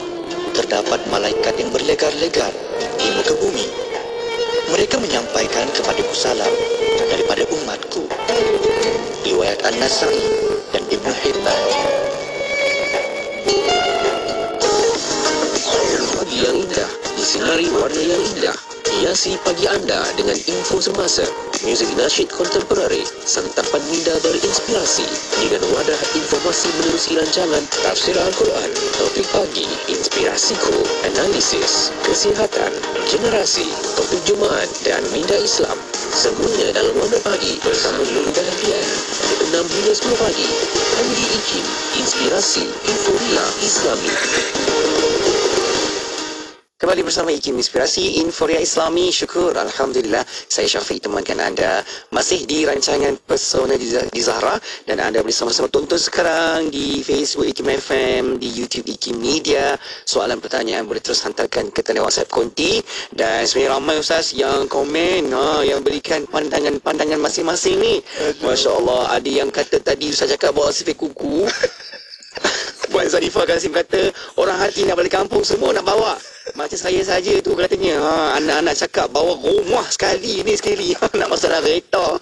terdapat malaikat yang berlegar-legar di muka bumi. Mereka menyampaikan kepadaku salam daripada umatku. Riwayat An-Nasa'i dan Ibnu Hibban. Pagi yang indah, disinari warna yang indah. Hiasi pagi anda dengan info semasa, muzik nasyid kontemporari, santapan minda berinspirasi dengan wadah informasi menerusi rancangan Tafsir Al-Quran, topik pagi, inspirasiku, analisis, kesihatan, generasi, topik Jumaat dan minda Islam. Semuanya dalam warna pagi bersama Nurul Hadian dari 6 hingga 10 pagi. Andi Ikim, inspirasi, inforia Islami. Kembali bersama IKIM Inspirasi Inforia Islami. Syukur Alhamdulillah, saya Syafiq temankan anda masih di rancangan Pesona di Zahra, dan anda boleh sama-sama tonton sekarang di Facebook IKIM FM, di YouTube IKIM Media. Soalan pertanyaan boleh terus hantarkan ke talian WhatsApp konti, dan sebenarnya ramai Ustaz yang komen, yang berikan pandangan masing-masing ni. Masya Allah, ada yang kata tadi Ustaz cakap bawa sifir kuku. Puan Zarifah Kasim kata orang hati nak balik kampung semua nak bawa. Macam saya saja tu katanya. Anak-anak cakap bawa rumah sekali nak masuk dalam kereta.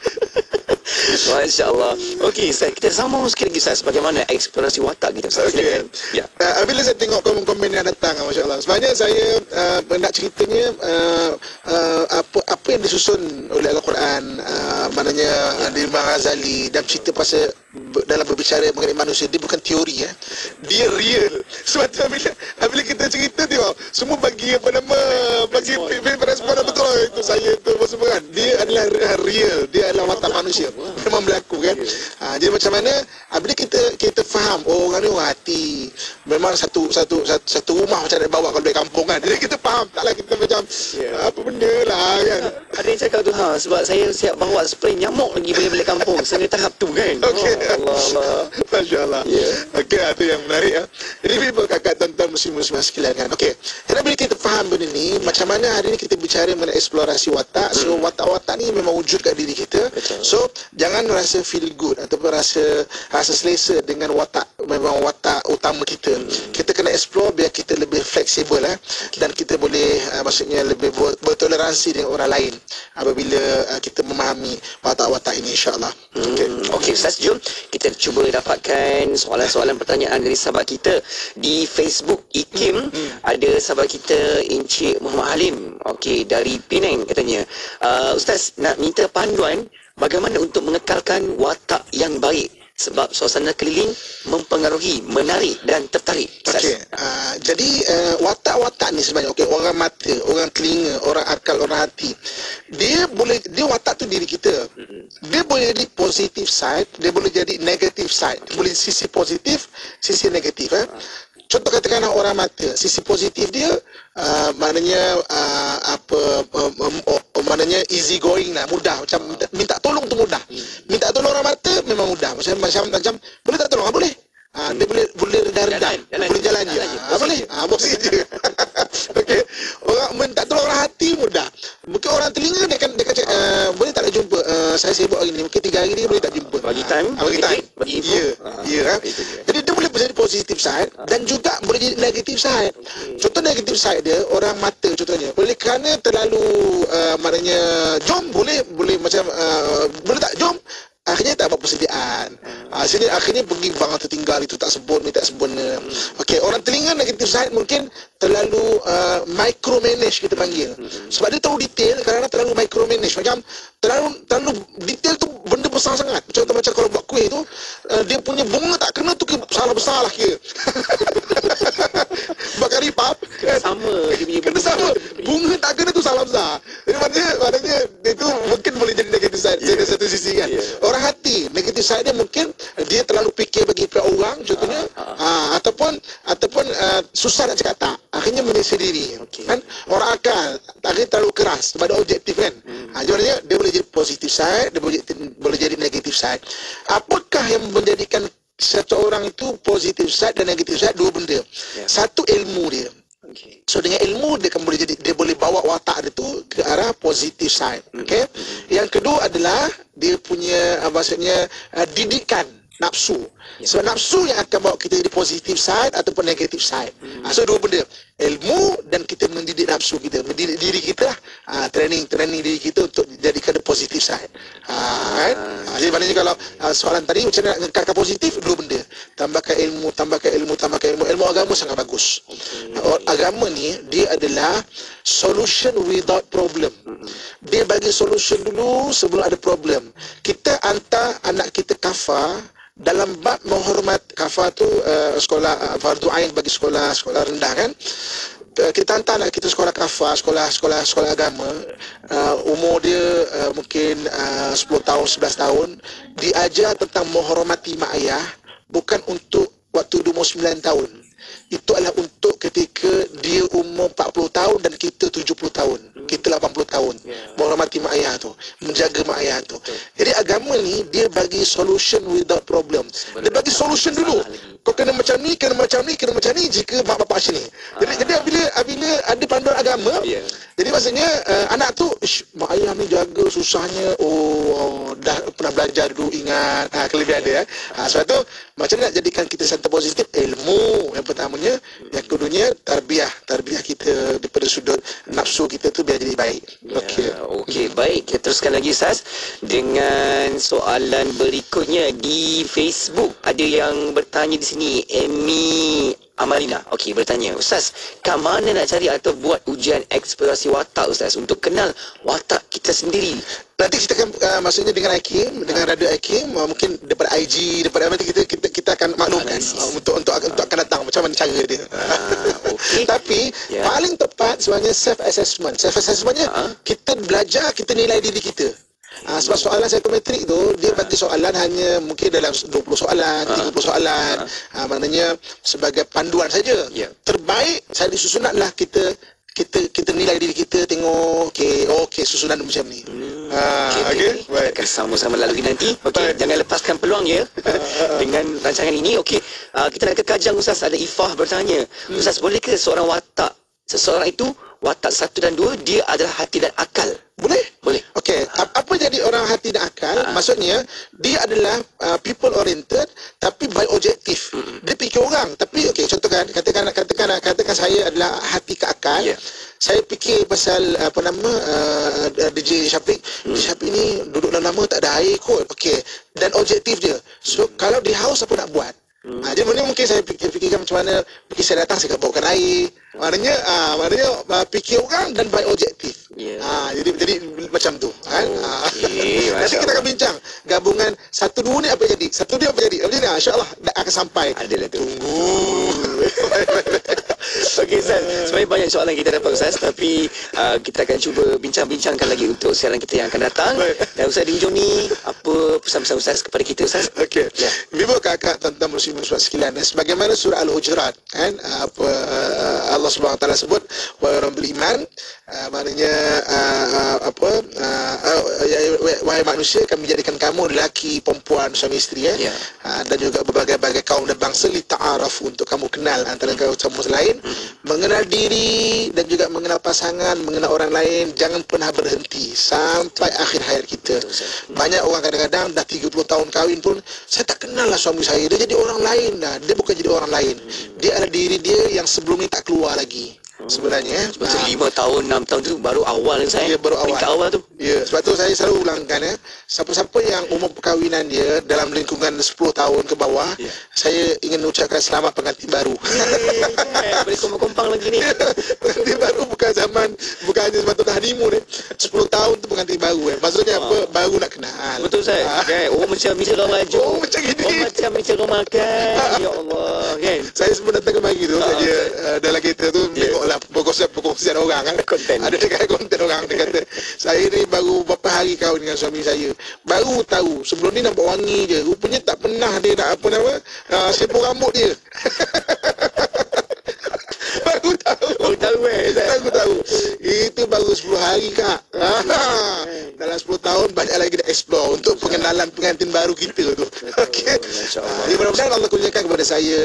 Masya Allah. Okey, kita sambung sikit lagi Ustaz, bagaimana eksplorasi watak kita Ustaz. Okey. Ya. Bila saya tengok komen-komen yang datang, Masya Allah, sebenarnya saya nak ceritanya apa yang disusun oleh Al-Quran, maknanya di Imam Ghazali dalam cerita pasal dalam berbicara mengenai manusia, dia bukan teori, dia real. Sebab tu bila kita cerita tengok semua bagi bagi respon betul itu saya tu semua kan. Dia adalah real, dia adalah watak manusia, memang berlaku kan. Jadi macam mana bila kita faham orang ni orang hati, memang satu rumah macam nak bawa kalau dari kampung kan. Jadi kita faham, taklah kita macam apa benda lah kan. Ada yang cakap tu sebab saya siap bawa spray nyamuk lagi bila balik kampung. Saya tahap tu kan. Okey. Allah. Masya Allah. Okey, itu yang menarik. Jadi bila kakak tuan-tuan muslim-muslimah sekalian kan. Okey. Jadi bila kita faham benda ni, macam mana hari ni kita bicara mengenai eksplorasi watak. So watak-watak ni memang wujud kat diri kita. Betul. So jangan rasa feel good ataupun rasa selesa dengan watak, memang watak utama kita. Kita kena explore biar kita lebih fleksibel dan kita boleh maksudnya lebih bertoleransi dengan orang lain apabila kita memahami watak-watak ini, insya-Allah. Okey Ustaz, jom kita cuba dapatkan soalan-soalan pertanyaan dari sahabat kita di Facebook IKIM. Ada sahabat kita Encik Muhammad Halim, okey, dari Penang katanya, Ustaz nak minta panduan bagaimana untuk mengekalkan watak yang baik sebab suasana keliling mempengaruhi, menarik dan tertarik. Okey, jadi watak-watak ni sebenarnya, okey, orang mata, orang telinga, orang akal, orang hati, dia watak tu diri kita. Dia boleh jadi positive side, dia boleh jadi negative side, boleh sisi positif, sisi negatif. Contoh katakanlah orang mata, sisi positif dia maknanya maknanya easy going lah, mudah, macam minta tolong tu mudah. Minta tolong orang mata memang mudah. Macam boleh tak tolong? Boleh. Dia boleh redar-redar, boleh jalan je. Boleh. Boleh je. Okey. Orang minta tolong orang hati mudah. Mungkin orang telinga dia kan cakap, boleh tak nak jumpa? Saya sibuk hari ni. Mungkin 3 hari ni boleh tak jumpa? Bagi time. Bagi info. Ya. Jadi dia boleh jadi positive side dan juga boleh jadi negative side. Contoh negative side dia, orang mata contohnya. Oleh kerana terlalu maknanya jom boleh macam boleh tak jom? Akhirnya tak buat persediaan. Akhirnya pergi bang tertinggal itu tak minta sempurna. Okey, orang telinga negative side mungkin terlalu micromanage kita panggil. Sebab dia tahu detail, kadang-kadang terlalu micromanage. Macam terlalu detail tu benda besar sangat. Macam kalau buat kuih tu, dia punya bunga tak kena tu salah besar lah kira. Buat kari pap Sama dia punya kena sama. Bunga tak kena tu salah besar. Jadi maknanya dia tu mungkin boleh jadi negative side dari satu sisi kan. Orang hati negative side dia mungkin dia terlalu fikir bagi pihak orang contohnya, ataupun susah nak cakap tak, akhirnya menyesal diri kan. Orang akal akhirnya terlalu keras pada objektif kan. Jadinya dia boleh jadi positive side, dia boleh jadi negative side. Apakah yang menjadikan satu orang itu positive side dan negative side? Dua benda. Satu, ilmu dia. So dengan ilmu dia boleh bawa watak dia tu ke arah positive side. Okey. Yang kedua adalah dia punya maksudnya didikan nafsu. Sebab nafsu yang akan bawa kita jadi positive side ataupun negative side. So dua benda, ilmu dan kita mendidik nafsu kita, mendidik diri kita lah. Training diri kita untuk jadikan positive side. Kan? Jadi maknanya kalau soalan tadi macam mana nak ngekakak positif, dua benda. Tambahkan ilmu. Ilmu agama sangat bagus. Agama ni dia adalah solution without problem. Dia bagi solution dulu sebelum ada problem. Kita hantar anak kita kafar dalam bab menghormat kafar tu, sekolah fardu ain bagi sekolah rendah kan. Kita hantar anak kita sekolah kafar, sekolah agama, umur dia mungkin 10 tahun 11 tahun, diajar tentang menghormati mak ayah bukan untuk waktu dia umur 9 tahun. Itu adalah untuk ketika dia umur 40 tahun dan kita 70 tahun, kita 80 tahun. Menghormati mak ayah tu, menjaga mak ayah tu. Jadi agama ni dia bagi solution without problem. Dia bagi solution dulu. Kau kena macam ni jika mak bapak sini. Jadi apabila ada panduan agama, jadi maksudnya anak tu mak ayah ni jaga susahnya, dah pernah belajar dulu, ingat kelebihan dia. Sebab tu macam nak jadikan kita santai positif, ilmu yang pertamanya, yang keduanya tarbiyah kita daripada sudut nafsu kita tu biar jadi baik. Okey, baik. Kita teruskan lagi Ustaz dengan soalan berikutnya di Facebook. Ada yang bertanya di sini, Amy Amalina. Okey, bertanya, Ustaz, kat mana nak cari atau buat ujian eksplorasi watak Ustaz untuk kenal watak kita sendiri? Nanti kita akan maksudnya dengan Hakim, dengan Radio Hakim, mungkin daripada IG, daripada nanti kita akan maklumkan untuk akan datang macam mana cara dia. Okay. Tapi paling tepat sebenarnya self assessmentnya kita belajar, kita nilai diri kita. Sebab soalan psikometrik tu dia bagi soalan hanya mungkin dalam 20 soalan, 30 soalan. Maknanya sebagai panduan saja. Terbaik saya disusunanlah kita nilai diri kita, tengok okey susunan macam ni. Okey. Baik. Akan sama-sama lalui nanti. Okey, jangan lepaskan peluang ya. Dengan rancangan ini. Okey. Kita nak ke Kajang Ustaz. Ada Ifah bertanya, Ustaz, bolehkah seseorang itu watak 1 dan 2 dia adalah hati dan akal? Boleh. Okey, apa jadi orang hati dan akal? Maksudnya dia adalah people oriented tapi by objektif. Dia fikir orang tapi okey, contohkan katakan saya adalah hati ke akal. Saya fikir pasal DJ Syafiq. DJ Syafiq ni duduk dalam lama tak ada air kot. Okey, dan objektif dia. So kalau di house apa nak buat? Jadi mungkin saya fikirkan macam mana, mungkin saya datang saya bawakan air. Maknanya fikir orang dan by objektif. Jadi macam tu kan. Nanti kita akan bincang gabungan 1 2 ni apa jadi. 1 2 apa jadi. Insya-Allah akan sampai. Adalah tunggu. Okey Ustaz, sebenarnya banyak soalan kita dapat Ustaz, tapi kita akan cuba bincang-bincangkan lagi untuk siaran kita yang akan datang. Dan Ustaz di ujung ni, apa pesan-pesan Ustaz kepada kita Ustaz? Okey. Ibu kakak tuan-tuan muslimin sekalian, sebagaimana surah Al-Hujurat kan, Allah Subhanahu Wa Taala sebut wahai orang beriman, maknanya wahai manusia, kami jadikan kamu lelaki, perempuan, suami isteri dan juga berbagai-bagai kaum dan bangsa lita'arafu, untuk kamu kenal antara kaum sama lain, mengenal diri dan juga mengenal pasangan, mengenal orang lain. Jangan pernah berhenti sampai akhir hayat kita. Banyak orang kadang-kadang dah 30 tahun kahwin pun, saya tak kenal lah suami saya, dia jadi orang lain dah. Dia bukan jadi orang lain, dia adalah diri dia yang sebelum ni tak keluar lagi. sebenarnya. Sebab tu 5 tahun, 6 tahun tu baru awal kan saya. Ya, baru awal. Peringkat awal tu. Ya, sebab tu saya selalu ulangkan siapa-siapa yang umur perkahwinan dia dalam lingkungan 10 tahun ke bawah, saya ingin ucapkan selamat pengantin baru. Boleh kompang-kompang lagi ni. Pengantin baru bukan hanya sepatutnya honeymoon 10 tahun tu pengantin baru Maksudnya apa? Baru nak kenal. Betul saya. Kan? Oh macam bicara maju. Oh macam gini. Oh macam bicara makan. Ya Allah, kan? Saya sebelum datang ke pagi tu saja dalam kereta tu tengoklah perkongsian orang kan. Konten. Ada dekat konten orang dia kata, saya ni baru berapa hari kahwin dengan suami saya. Baru tahu sebelum ni nampak wangi je. Rupanya tak pernah dia nak apa nama sipur rambut dia. Baru tahu. Baru tahu. Itu baru 10 hari kak. Dalam 10 tahun banyak lagi nak explore untuk pengenalan pengantin baru kita tu. Okey. Jadi mudah-mudahan Allah kurniakan kepada saya,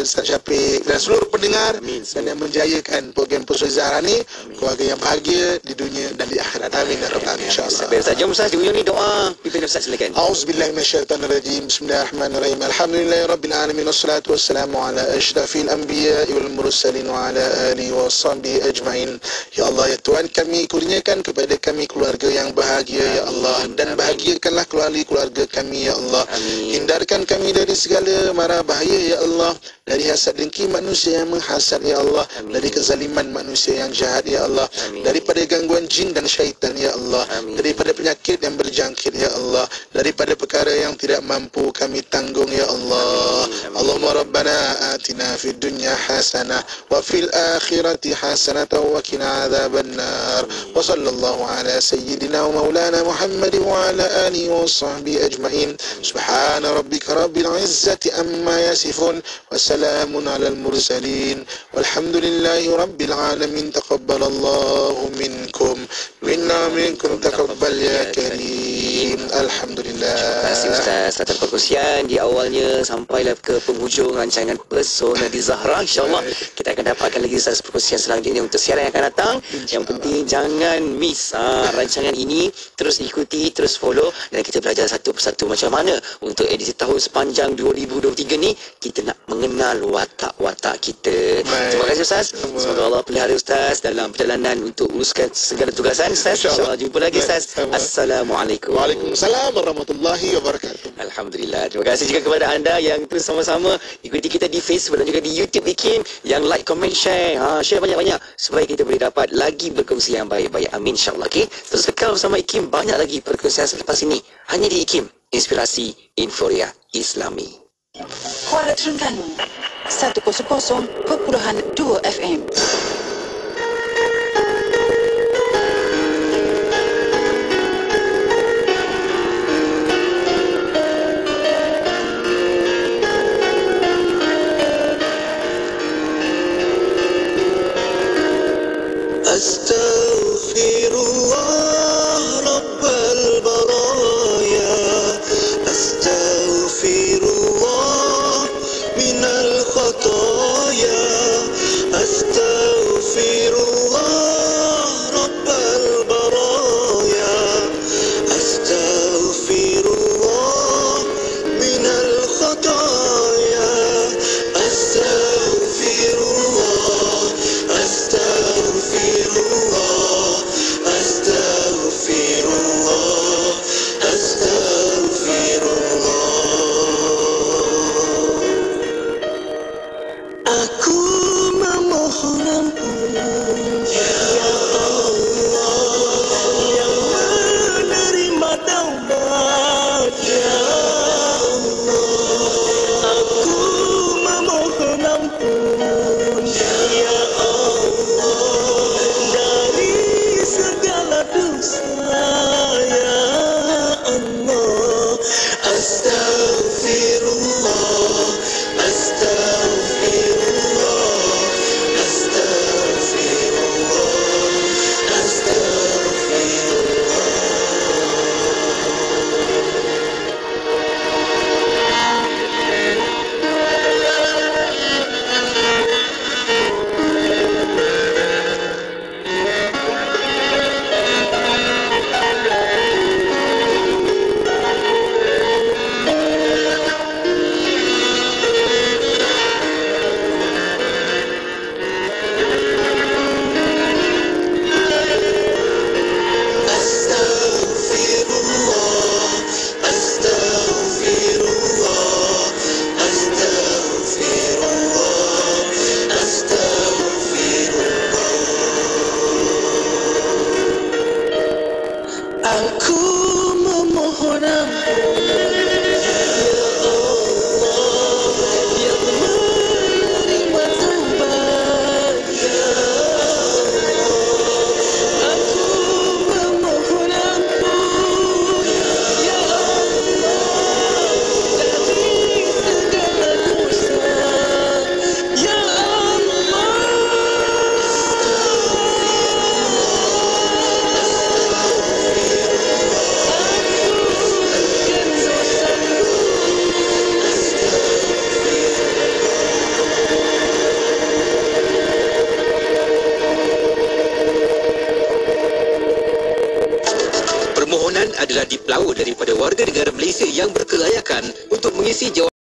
Ustaz Syafiq dan seluruh pendengar dan yang menjayakan program Pusat Zahra ni, keluarga yang bahagia di dunia dan di akhirat. Amin ya rabbal alamin insya-Allah. Ustaz, jom Ustaz di ujung ni doa. Pimpin Ustaz silakan. Auzubillahi minasyaitonirrajim. Bismillahirrahmanirrahim. Alhamdulillahirabbil alamin wassalatu wassalamu ala asyrafil anbiya'i wal mursalin wa ala alihi washabihi ajmain. Ya Allah ya Tuhan, kami kurniakan kepada kami keluarga yang bahagia ya Allah, dan bahagiakanlah keluarga kami ya Allah. Hindarkan kami dari segala mara bahaya ya Allah, dari hasad dengki manusia yang menghasad ya Allah, dari kezaliman manusia yang jahat ya Allah, daripada gangguan jin dan syaitan ya Allah, daripada penyakit yang berjangkit ya Allah, daripada perkara yang tidak mampu kami tanggung ya Allah. Allahumma rabbana atina fid dunya hasanah wa fil akhirati hasanah wa qina adzabannar. Wa sallallahu ala sayyidina wa maulana Muhammad wa ala alihi wa sahbihi ajma'in. Subhana rabbika rabbil izzati amma yasifun wa salamun ala al mursalin walhamdulillahi rabbil alamin. Taqabbalallahu minkum minna minkum taqabbal ya karim. Alhamdulillah. Terima kasih Ustaz atas perkongsian di awalnya sampailah ke penghujung rancangan Pesona di Zahra. InsyaAllah kita akan dapatkan lagi Ustaz perkongsian selanjutnya untuk siaran yang akan datang. Yang penting jangan miss rancangan ini. Terus ikuti, terus follow, dan kita belajar satu persatu macam mana untuk edisi tahun sepanjang 2023 ni kita nak mengenal watak-watak kita. Terima kasih Ustaz. Semoga Allah pelihara Ustaz dalam perjalanan untuk uruskan segala tugasan. Ustaz, InsyaAllah jumpa lagi Ustaz. Assalamualaikum. Waalaikumsalam warahmatullahi wabarakatuh. Alhamdulillah. Terima kasih juga kepada anda yang terus sama-sama ikuti kita di Facebook dan juga di YouTube IKIM, yang like, comment, share. Share banyak-banyak supaya kita boleh dapat lagi berkongsi yang baik-baik. Amin insya-Allah. Okey. Terus kekal bersama IKIM, banyak lagi perkongsian selepas ini hanya di IKIM, Inspirasi Inforia Islami. Kuala Terengganu 100.2 FM. Astaghfirullah Rabbal baraya, astaghfirullah minal khataya, astaghfirullah Rabbal baraya, astaghfirullah minal khataya, astaghfirullah, astaghfirullah, astaghfirullah, astaghfirullah. Aku memohon ampun ya Allah yang menerima taubat ya Allah. Aku memohon ampun ya Allah dari segala dosa ya Allah. Astaghfirullah, astaghfirullah, astaghfirullah. adalah dipelaut daripada warga negara Malaysia yang berkelayakan untuk mengisi jawatan